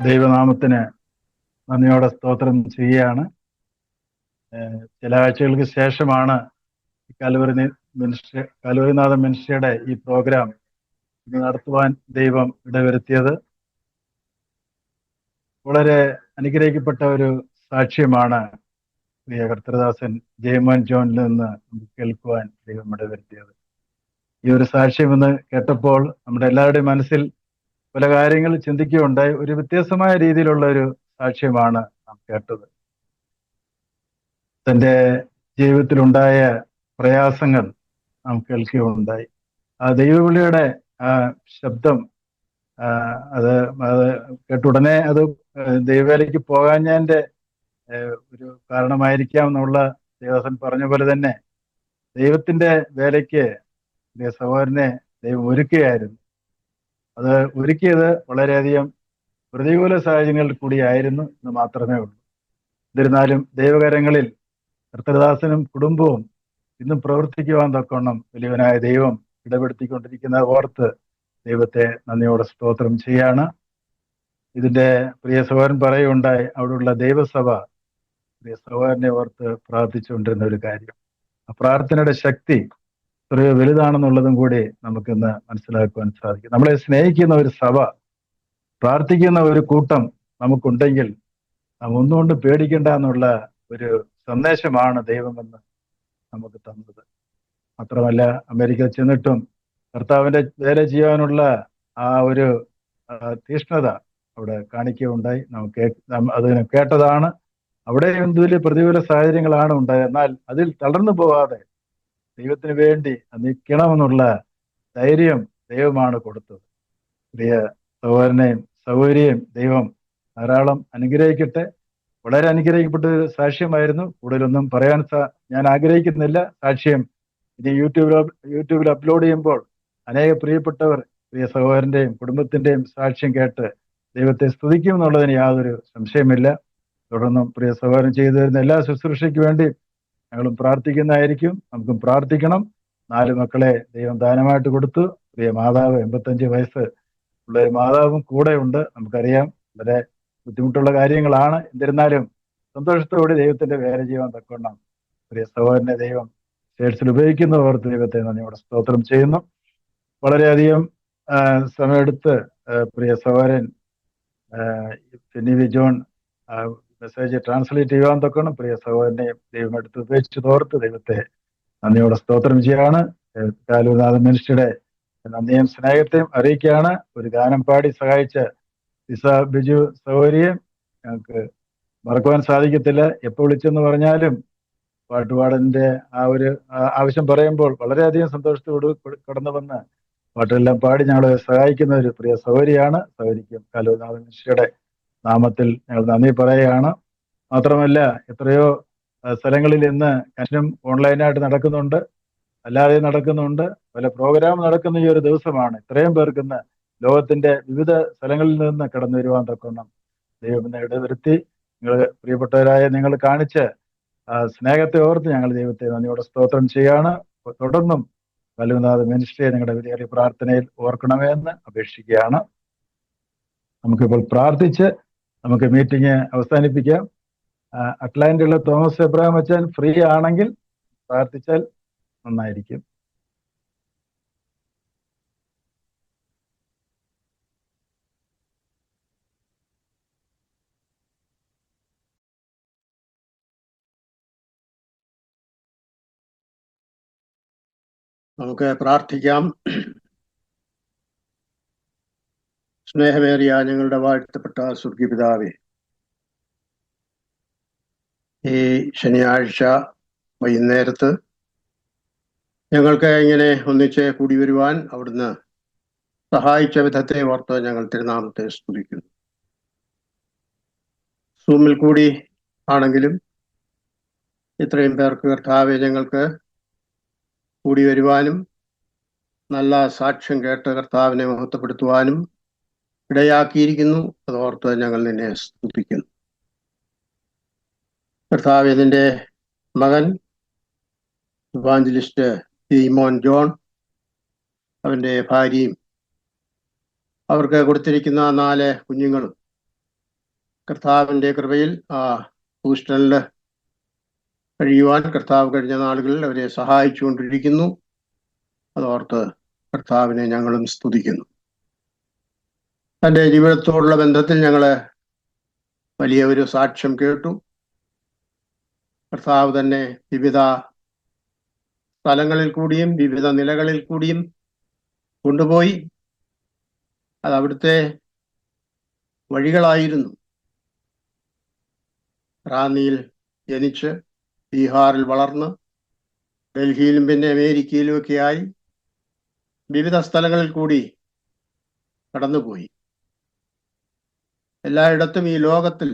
ദൈവനാമത്തിന് നന്ദിയോടെ സ്തോത്രം ചെയ്യുകയാണ്. ചില ആഴ്ചകൾക്ക് ശേഷമാണ് കാൽവരിനാഥ മിനിസ്ട്രിയുടെ ഈ പ്രോഗ്രാം നടത്തുവാൻ ദൈവം ഇടവരുത്തിയത്. വളരെ അനുഗ്രഹിക്കപ്പെട്ട ഒരു സാക്ഷ്യമാണ് പ്രിയ കർത്തൃദാസൻ ജയമോൻ ജോണിൽ നിന്ന് കേൾക്കുവാൻ ദൈവം ഇടവരുത്തിയത്. ഈ ഒരു സാക്ഷ്യം എന്ന് കേട്ടപ്പോൾ നമ്മുടെ എല്ലാവരുടെയും മനസ്സിൽ പല കാര്യങ്ങൾ ചിന്തിക്കുകയുണ്ടായി. ഒരു വ്യത്യസ്തമായ രീതിയിലുള്ള ഒരു സാക്ഷ്യമാണ് നാം കേട്ടത്. തൻ്റെ ജീവിതത്തിലുണ്ടായ പ്രയാസങ്ങൾ നാം കേൾക്കുകയുണ്ടായി. ആ ദൈവവിളിയുടെ ആ ശബ്ദം അത് കേട്ടുടനെ അത് ദൈവവേലയ്ക്ക് പോകാഞ്ഞതിൻ്റെ ഒരു കാരണമായിരിക്കാം എന്നുള്ള ദേവദാസൻ പറഞ്ഞ പോലെ തന്നെ ദൈവത്തിൻ്റെ വേലയ്ക്ക് സഹോദരനെ ദൈവം ഒരുക്കുകയായിരുന്നു. അത് ഒരുക്കിയത് വളരെയധികം പ്രതികൂല സാഹചര്യങ്ങളിൽ കൂടിയായിരുന്നു എന്ന് മാത്രമേ ഉള്ളൂ. എന്നിരുന്നാലും ദൈവകരങ്ങളിൽ കർത്തൃദാസനും കുടുംബവും ഇന്നും പ്രവർത്തിക്കുവാൻ തക്കവണ്ണം വലിയവനായ ദൈവം ഇടപെടുത്തിക്കൊണ്ടിരിക്കുന്ന ഓർത്ത് ദൈവത്തെ നന്ദിയോടെ സ്തോത്രം ചെയ്യാണ്. ഇതിന്റെ പ്രിയ സഹോദരൻ പറയുകയുണ്ടായി, അവിടെയുള്ള ദൈവസഭ പ്രിയ സഹോദരനെ ഓർത്ത് പ്രാർത്ഥിച്ചുകൊണ്ടിരുന്ന ഒരു കാര്യം. ആ പ്രാർത്ഥനയുടെ ശക്തി എത്രയോ വലുതാണെന്നുള്ളതും കൂടി നമുക്കിന്ന് മനസ്സിലാക്കുവാൻ സാധിക്കും. നമ്മളെ സ്നേഹിക്കുന്ന ഒരു സഭ, പ്രാർത്ഥിക്കുന്ന ഒരു കൂട്ടം നമുക്കുണ്ടെങ്കിൽ നാം ഒന്നുകൊണ്ട് പേടിക്കേണ്ട എന്നുള്ള ഒരു സന്ദേശമാണ് ദൈവമെന്ന് നമുക്ക് തന്നത്. മാത്രമല്ല, അമേരിക്കയിൽ ചെന്നിട്ടും കർത്താവിന്റെ വേല ചെയ്യാനുള്ള ആ ഒരു തീഷ്ണത അവിടെ കാണിക്കുകയുണ്ടായി. അതിനെ കേട്ടതാണ്. അവിടെ വലിയ പ്രതികൂല സാഹചര്യങ്ങളാണ് ഉണ്ടായത്. എന്നാൽ അതിൽ തളർന്നു പോകാതെ ദൈവത്തിന് വേണ്ടി നിൽക്കണമെന്നുള്ള ധൈര്യം ദൈവമാണ് കൊടുത്തത്. പ്രിയ സഹോദരനെയും സഹോദരിയെയും ദൈവം ധാരാളം അനുഗ്രഹിക്കട്ടെ. വളരെ അനുഗ്രഹിക്കപ്പെട്ട ഒരു സാക്ഷ്യമായിരുന്നു. കൂടുതലൊന്നും പറയാൻ ഞാൻ ആഗ്രഹിക്കുന്നില്ല. സാക്ഷ്യം ഇനി യൂട്യൂബിൽ അപ്ലോഡ് ചെയ്യുമ്പോൾ അനേക പ്രിയപ്പെട്ടവർ പ്രിയ സഹോദരന്റെയും കുടുംബത്തിന്റെയും സാക്ഷ്യം കേട്ട് ദൈവത്തെ സ്തുതിക്കും എന്നുള്ളതിന് യാതൊരു സംശയമില്ല. തുടർന്നും പ്രിയ സഹോദരൻ ചെയ്തു തരുന്ന എല്ലാ ശുശ്രൂഷയ്ക്ക് വേണ്ടി ഞങ്ങളും പ്രാർത്ഥിക്കുന്നതായിരിക്കും. നമുക്കും പ്രാർത്ഥിക്കണം. 4 മക്കളെ ദൈവം ദാനമായിട്ട് കൊടുത്തു. പ്രിയ മാതാവ് 85 വയസ്സ് ഉള്ള ഒരു മാതാവും കൂടെ ഉണ്ട്. നമുക്കറിയാം വളരെ ബുദ്ധിമുട്ടുള്ള കാര്യങ്ങളാണ്. എന്നിരുന്നാലും സന്തോഷത്തോടെ ദൈവത്തിന്റെ വേല ചെയ്യാൻ തക്കവണ്ണം പ്രിയ സഹോദരനെ ദൈവം സ്റ്റേറ്റ്സിൽ ഉപയോഗിക്കുന്ന ഓർത്ത് ദൈവത്തെ നന്ദിയോടെ സ്തോത്രം ചെയ്യുന്നു. വളരെയധികം സമയമെടുത്ത് പ്രിയ സഹോദരൻ ഫെന്നിവി ജോൺ മെസ്സേജ് ട്രാൻസ്ലേറ്റ് ചെയ്യാൻ തക്കണം പ്രിയ സഹോദരനെ ദൈവം എടുത്ത് ഉപയോഗിച്ച് തോർത്ത് ദൈവത്തെ നന്ദിയോടെ സ്തോത്രം ചെയ്യാണ്. കാലൂർനാഥ മിനിസ്ട്രിയുടെ നന്ദിയും സ്നേഹത്തെയും അറിയിക്കുകയാണ്. ഒരു ഗാനം പാടി സഹായിച്ച ഇസ ബിജു സഹോദരിയെ ഞങ്ങൾക്ക് മറക്കുവാൻ സാധിക്കത്തില്ല. എപ്പോൾ വിളിച്ചെന്ന് പറഞ്ഞാലും പാട്ടുപാടലിന്റെ ആ ഒരു ആവശ്യം പറയുമ്പോൾ വളരെയധികം സന്തോഷത്തോട് കടന്നു വന്ന് പാട്ടെല്ലാം പാടി ഞങ്ങളെ സഹായിക്കുന്ന ഒരു പ്രിയ സഹോദരിയാണ്. സഹോദരിക്കും കാലൂർനാഥ മിനിസ്ട്രിയുടെ നാമത്തിൽ ഞങ്ങൾ നന്ദി പറയുകയാണ്. മാത്രമല്ല, എത്രയോ സ്ഥലങ്ങളിൽ ഇന്ന് കൺവെൻഷനും ഓൺലൈനായിട്ട് നടക്കുന്നുണ്ട്, അല്ലാതെ നടക്കുന്നുണ്ട്. പല പ്രോഗ്രാം നടക്കുന്ന ഈ ഒരു ദിവസമാണ്. ഇത്രയും പേർക്കിന്ന് ലോകത്തിന്റെ വിവിധ സ്ഥലങ്ങളിൽ നിന്ന് കടന്നു വരുവാൻ തക്കവണ്ണം ദൈവം ഇടവരുത്തി. നിങ്ങൾ പ്രിയപ്പെട്ടവരായ നിങ്ങൾ കാണിച്ച സ്നേഹത്തെ ഓർത്ത് ഞങ്ങൾ ദൈവത്തെ നന്ദിയോടെ സ്തോത്രം ചെയ്യാണ്. തുടർന്നും വലുനാഥ മിനിസ്ട്രിയെ നിങ്ങളുടെ വലിയ പ്രാർത്ഥനയിൽ ഓർക്കണമേ എന്ന് അപേക്ഷിക്കുകയാണ്. നമുക്കിപ്പോൾ പ്രാർത്ഥിച്ച് നമുക്ക് മീറ്റിംഗ് അവസാനിപ്പിക്കാം. അറ്റ്ലാന്റയിലുള്ള തോമസ് എബ്രഹാം അച്ഛൻ ഫ്രീ ആണെങ്കിൽ പ്രാർത്ഥിച്ചാൽ നന്നായിരിക്കും. നമുക്ക് പ്രാർത്ഥിക്കാം. സ്നേഹമേറിയ ഞങ്ങളുടെ വാഴ്ത്തപ്പെട്ട സ്വർഗീയ പിതാവേ, ഈ ശനിയാഴ്ച വൈകുന്നേരത്ത് ഞങ്ങൾക്ക് ഇങ്ങനെ ഒന്നിച്ച് കൂടി വരുവാൻ അവിടുന്ന് സഹായിച്ച വിധത്തെ ഓർത്ത് ഞങ്ങൾ തിരുനാമത്തെ സ്തുതിക്കുന്നു. സൂമിൽ കൂടി ആണെങ്കിലും ഇത്രയും പേർക്ക് കർത്താവെ ഞങ്ങൾക്ക് കൂടി വരുവാനും നല്ല സാക്ഷ്യം കേട്ട് കർത്താവിനെ മഹത്വപ്പെടുത്തുവാനും ഇടയാക്കിയിരിക്കുന്നു. അതോർത്ത് ഞങ്ങൾ നിന്നെ സ്തുതിക്കുന്നു. കർത്താവ് ഇതിൻ്റെ മകൻ ഇവാഞ്ചലിസ്റ്റ് മോൻ ജോൺ, അവൻ്റെ ഭാര്യയും അവർക്ക് കൊടുത്തിരിക്കുന്ന 4 കുഞ്ഞുങ്ങളും കർത്താവിൻ്റെ കൃപയിൽ ഹൂസ്റ്റണിൽ കഴിയുവാൻ കർത്താവ് കഴിഞ്ഞ നാളുകളിൽ അവരെ സഹായിച്ചുകൊണ്ടിരിക്കുന്നു. അതോർത്ത് കർത്താവിനെ ഞങ്ങളും സ്തുതിക്കുന്നു. തൻ്റെ ജീവിതത്തോടുള്ള ബന്ധത്തിൽ ഞങ്ങൾ വലിയ ഒരു സാക്ഷ്യം കേട്ടു. കർത്താവ് തന്നെ വിവിധ സ്ഥലങ്ങളിൽ കൂടിയും വിവിധ നിലകളിൽ കൂടിയും കൊണ്ടുപോയി. അത് അവിടുത്തെ വഴികളായിരുന്നു. റാന്നിയിൽ ജനിച്ച് ബീഹാറിൽ വളർന്ന് ഡൽഹിയിലും പിന്നെ അമേരിക്കയിലും ഒക്കെയായി വിവിധ സ്ഥലങ്ങളിൽ കൂടി കടന്നുപോയി. എല്ലായിടത്തും ഈ ലോകത്തിൽ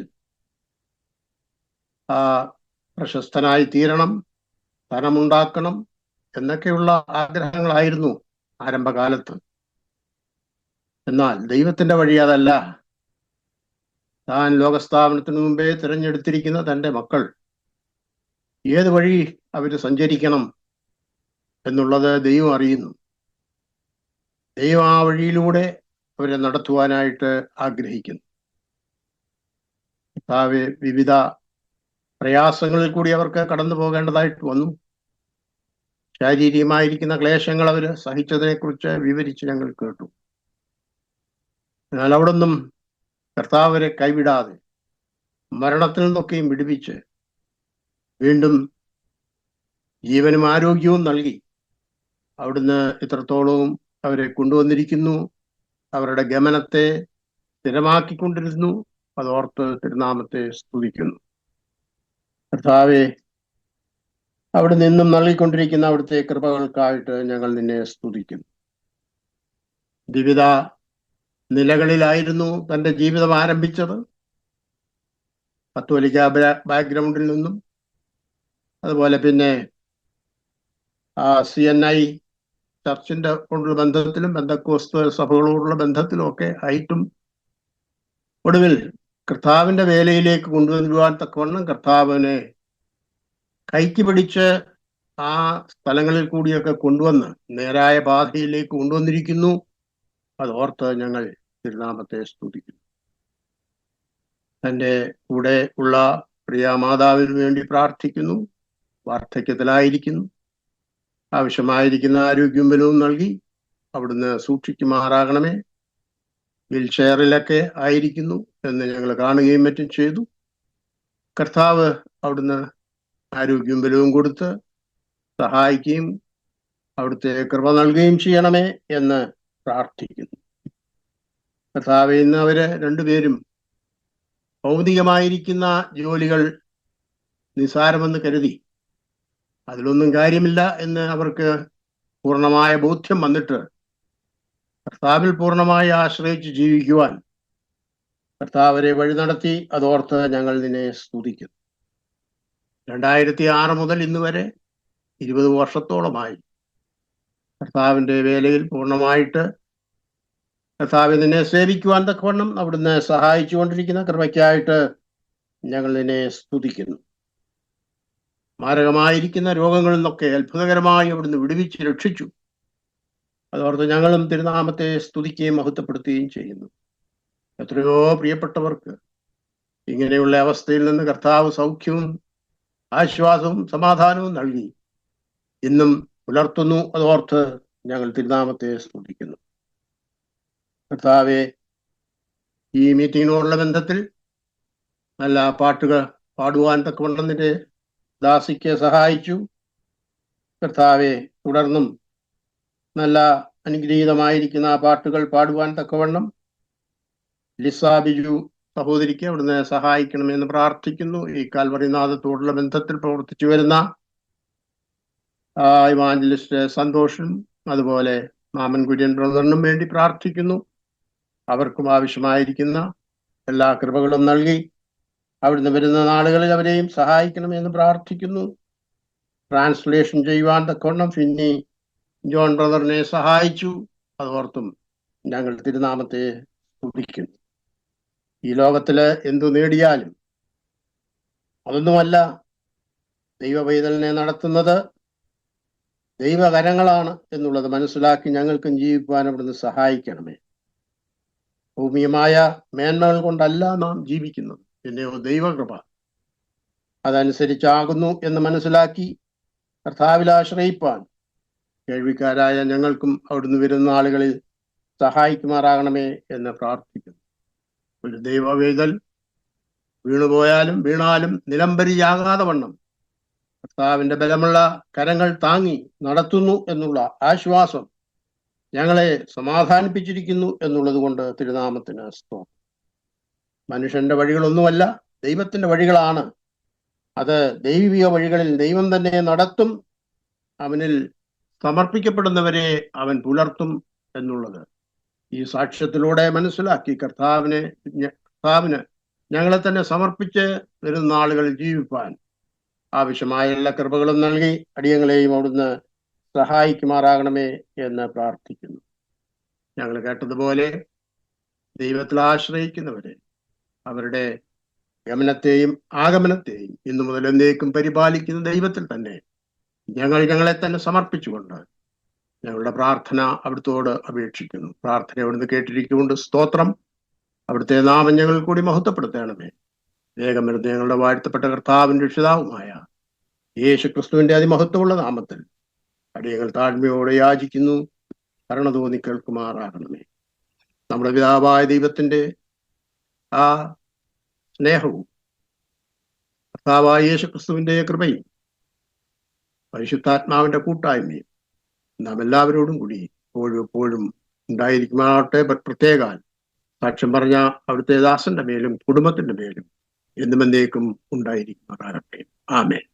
പ്രശസ്തനായി തീരണം, ധനമുണ്ടാക്കണം എന്നൊക്കെയുള്ള ആഗ്രഹങ്ങളായിരുന്നു ആരംഭകാലത്ത്. എന്നാൽ ദൈവത്തിന്റെ വഴി അതല്ല. താൻ ലോകസ്ഥാപനത്തിന് മുമ്പേ തിരഞ്ഞെടുത്തിരിക്കുന്ന തൻ്റെ മക്കൾ ഏത് വഴി അവർ സഞ്ചരിക്കണം എന്നുള്ളത് ദൈവം അറിയുന്നു. ദൈവം ആ വഴിയിലൂടെ അവരെ നടത്തുവാനായിട്ട് ആഗ്രഹിക്കുന്നു. വിവിധ പ്രയാസങ്ങളിൽ കൂടി അവർക്ക് കടന്നു പോകേണ്ടതായിട്ട് വന്നു. ശാരീരികമായിരിക്കുന്ന ക്ലേശങ്ങൾ അവർ സഹിച്ചതിനെ കുറിച്ച് വിവരിച്ച് ഞങ്ങൾ കേട്ടു. എന്നാൽ അവിടെ നിന്നും കർത്താവ് അവരെ കൈവിടാതെ മരണത്തിൽ നിന്നൊക്കെയും വിടുവിച്ച് വീണ്ടും ജീവനും ആരോഗ്യവും നൽകി അവിടുന്ന് ഇത്രത്തോളവും അവരെ കൊണ്ടുവന്നിരിക്കുന്നു. അവരുടെ ഗമനത്തെ സ്ഥിരമാക്കിക്കൊണ്ടിരുന്നു. അതോർത്ത് തിരുനാമത്തെ സ്തുതിക്കുന്നു. കർത്താവെ, അവിടെ നിന്നും നൽകിക്കൊണ്ടിരിക്കുന്ന അവിടുത്തെ കൃപകൾക്കായിട്ട് ഞങ്ങൾ നിന്നെ സ്തുതിക്കുന്നു. വിവിധ നിലകളിലായിരുന്നു തൻ്റെ ജീവിതം ആരംഭിച്ചത്. കത്തോലിക്ക ബാക്ക്ഗ്രൗണ്ടിൽ നിന്നും, അതുപോലെ പിന്നെ CNI ചർച്ചിന്റെ കൊണ്ടുള്ള ബന്ധത്തിലും ബന്ധക്കോസ്ത് സഭകളോടുള്ള ബന്ധത്തിലും ഒക്കെ ആയിട്ടും ഒടുവിൽ കർത്താവിന്റെ വേലയിലേക്ക് കൊണ്ടുവരുവാൻ തക്കവണ്ണം കർത്താവിനെ കൈക്ക് പിടിച്ച് ആ സ്ഥലങ്ങളിൽ കൂടിയൊക്കെ കൊണ്ടുവന്ന് നേരായ പാതയിലേക്ക് കൊണ്ടുവന്നിരിക്കുന്നു. അതോർത്ത് ഞങ്ങൾ തിരുനാമത്തെ സ്തുതിക്കുന്നു. തൻ്റെ കൂടെ ഉള്ള പ്രിയ മാതാവിന് വേണ്ടി പ്രാർത്ഥിക്കുന്നു. വാർദ്ധക്യത്തിലായിരിക്കുന്നു. ആവശ്യമായിരിക്കുന്ന ആരോഗ്യവും ബലവും നൽകി അവിടുന്ന് സൂക്ഷിക്കുമാറാകണമേ. വീൽ ചെയറിലൊക്കെ ആയിരിക്കുന്നു എന്ന് ഞങ്ങൾ കാണുകയും മറ്റും ചെയ്തു. കർത്താവ് അവിടുന്ന് ആരോഗ്യവും ബലവും കൊടുത്ത് സഹായിക്കുകയും അവിടുത്തെ കൃപ നൽകുകയും ചെയ്യണമേ എന്ന് പ്രാർത്ഥിക്കുന്നു. കർത്താവ് ഇന്ന് അവര് രണ്ടുപേരും ഭൗതികമായിരിക്കുന്ന ജോലികൾ നിസാരമെന്ന് കരുതി അതിലൊന്നും കാര്യമില്ല എന്ന് അവർക്ക് പൂർണ്ണമായ ബോധ്യം വന്നിട്ട് കർത്താവിൽ പൂർണ്ണമായി ആശ്രയിച്ച് ജീവിക്കുവാൻ കർത്താവരെ വഴി നടത്തി. അതോർത്ത് ഞങ്ങൾ നിന്നെ സ്തുതിക്കുന്നു. 2006 മുതൽ ഇന്ന് വരെ 20 വർഷത്തോളമായി കർത്താവിൻ്റെ വേലയിൽ പൂർണ്ണമായിട്ട് കർത്താവ് നിന്നെ സേവിക്കുവാൻ തക്കവണ്ണം അവിടുന്ന് സഹായിച്ചു കൊണ്ടിരിക്കുന്ന കൃപയ്ക്കായിട്ട് ഞങ്ങൾ നിന്നെ സ്തുതിക്കുന്നു. മാരകമായിരിക്കുന്ന രോഗങ്ങളിൽ നിന്നൊക്കെ അത്ഭുതകരമായി അവിടുന്ന് വിടുവിച്ച് രക്ഷിച്ചു. അതോർത്ത് ഞങ്ങളും തിരുനാമത്തെ സ്തുതിക്കുകയും മഹത്വപ്പെടുത്തുകയും ചെയ്യുന്നു. എത്രയോ പ്രിയപ്പെട്ടവർക്ക് ഇങ്ങനെയുള്ള അവസ്ഥയിൽ നിന്ന് കർത്താവ് സൗഖ്യവും ആശ്വാസവും സമാധാനവും നൽകി ഇന്നും പുലർത്തുന്നു. അതോർത്ത് ഞങ്ങൾ തിരുനാമത്തെ സ്തുതിക്കുന്നു. കർത്താവെ, ഈ മീറ്റിങ്ങിനോടുള്ള ബന്ധത്തിൽ നല്ല പാട്ടുകൾ പാടുവാൻ തക്കവണ്ണം നിന്റെ ദാസിക്ക് സഹായിച്ചു. കർത്താവെ, തുടർന്നും നല്ല അനുഗ്രഹീതമായിരിക്കുന്ന ആ പാട്ടുകൾ പാടുവാൻ തക്കവണ്ണം ലിസ ബിജു സഹോദരിക്ക് അവിടുന്ന് സഹായിക്കണമെന്ന് പ്രാർത്ഥിക്കുന്നു. ഈ കാൽവറിനാഥത്തോടുള്ള ബന്ധത്തിൽ പ്രവർത്തിച്ചു വരുന്ന ഇവാഞ്ചലിസ്റ്റ് സന്തോഷും അതുപോലെ മാമൻ കുര്യൻ ബ്രദറിനും വേണ്ടി പ്രാർത്ഥിക്കുന്നു. അവർക്കും ആവശ്യമായിരിക്കുന്ന എല്ലാ കൃപകളും നൽകി അവിടുന്ന് വരുന്ന നാളുകളിൽ അവരെയും സഹായിക്കണമെന്ന് പ്രാർത്ഥിക്കുന്നു. ട്രാൻസ്ലേഷൻ ചെയ്യുവാൻ തക്കവണ്ണം ഫിന്നി ജോൺ ബ്രദറിനെ സഹായിച്ചു. അതോർത്തും ഞങ്ങൾ തിരുനാമത്തെ സ്തുതിക്കുന്നു. ഈ ലോകത്തില് എന്തു നേടിയാലും അതൊന്നുമല്ല ദൈവപൈതലിനെ നടത്തുന്നത് ദൈവകരങ്ങളാണ് എന്നുള്ളത് മനസ്സിലാക്കി ഞങ്ങൾക്കും ജീവിക്കുവാൻ അവിടുന്ന് സഹായിക്കണമേ. ഭൗമികമായ മേന്മകൾ കൊണ്ടല്ല നാം ജീവിക്കുന്നത്, പിന്നെയോ ദൈവകൃപ അതനുസരിച്ചാകുന്നു എന്ന് മനസ്സിലാക്കി കർത്താവിൽ ആശ്രയിപ്പാൻ കേൾവിക്കാരായ ഞങ്ങൾക്കും അവിടുന്ന് വരുന്ന ആളുകളിൽ സഹായിക്കുമാറാകണമേ എന്ന് പ്രാർത്ഥിക്കുന്നു. ഒരു ദൈവവേദൽ വീണുപോയാലും വീണാലും നിലംബരിയാകാതെ വണ്ണം കർത്താവിന്റെ ബലമുള്ള കരങ്ങൾ താങ്ങി നടത്തുന്നു എന്നുള്ള ആശ്വാസം ഞങ്ങളെ സമാധാനിപ്പിച്ചിരിക്കുന്നു എന്നുള്ളത് കൊണ്ട് തിരുനാമത്തിന് സ്തോത്രം. മനുഷ്യന്റെ വഴികളൊന്നുമല്ല, ദൈവത്തിന്റെ വഴികളാണ്. അത് ദൈവിക വഴികളിൽ ദൈവം തന്നെ നടത്തും. അവനിൽ സമർപ്പിക്കപ്പെടുന്നവരെ അവൻ പുലർത്തും എന്നുള്ളത് ഈ സാക്ഷ്യത്തിലൂടെ മനസ്സിലാക്കി കർത്താവിന് ഞങ്ങളെ തന്നെ സമർപ്പിച്ച് വരുന്ന ആളുകളിൽ ജീവിപ്പാൻ ആവശ്യമായ എല്ലാ കൃപകളും നൽകി അടിയങ്ങളെയും അവിടുന്ന് സഹായിക്കുമാറാകണമേ എന്ന് പ്രാർത്ഥിക്കുന്നു. ഞങ്ങൾ കേട്ടതുപോലെ ദൈവത്തിൽ ആശ്രയിക്കുന്നവരെ അവരുടെ ഗമനത്തെയും ആഗമനത്തെയും ഇന്നു മുതൽ എന്നേക്കും പരിപാലിക്കുന്ന ദൈവത്തിൽ തന്നെ ഞങ്ങളെ തന്നെ സമർപ്പിച്ചുകൊണ്ട് ഞങ്ങളുടെ പ്രാർത്ഥന അവിടുത്തോട് അപേക്ഷിക്കുന്നു. പ്രാർത്ഥന അവിടുന്ന് കേട്ടിരിക്കുകൊണ്ട് സ്തോത്രം. അവിടുത്തെ നാമം ഞങ്ങൾ കൂടി മഹത്വപ്പെടുത്തണമേ. വേഗം വരുന്ന ഞങ്ങളുടെ വാഴ്ത്തപ്പെട്ട കർത്താവിന്റെ രക്ഷിതാവുമായ യേശു ക്രിസ്തുവിന്റെ അതിമഹത്വമുള്ള നാമത്തിൽ അടിയങ്ങൾ താഴ്മയോടെ യാചിക്കുന്നു. കരുണ തോന്നി കേൾക്കുമാറാകണമേ. നമ്മുടെ പിതാവായ ദൈവത്തിന്റെ ആ സ്നേഹവും കർത്താവായ യേശു ക്രിസ്തുവിന്റെ കൃപയും പരിശുദ്ധാത്മാവിന്റെ കൂട്ടായ്മയും നാം എല്ലാവരോടും കൂടി എപ്പോഴും ഉണ്ടായിരിക്കുമാറാകട്ടെ. പ്രത്യേകാൽ സാക്ഷ്യം പറഞ്ഞ അവിടുത്തെ ദാസന്റെ മേലും കുടുംബത്തിന്റെ മേലും എന്നും എന്നേക്കും ഉണ്ടായിരിക്കുമാറാകട്ടെ. ആമേൻ.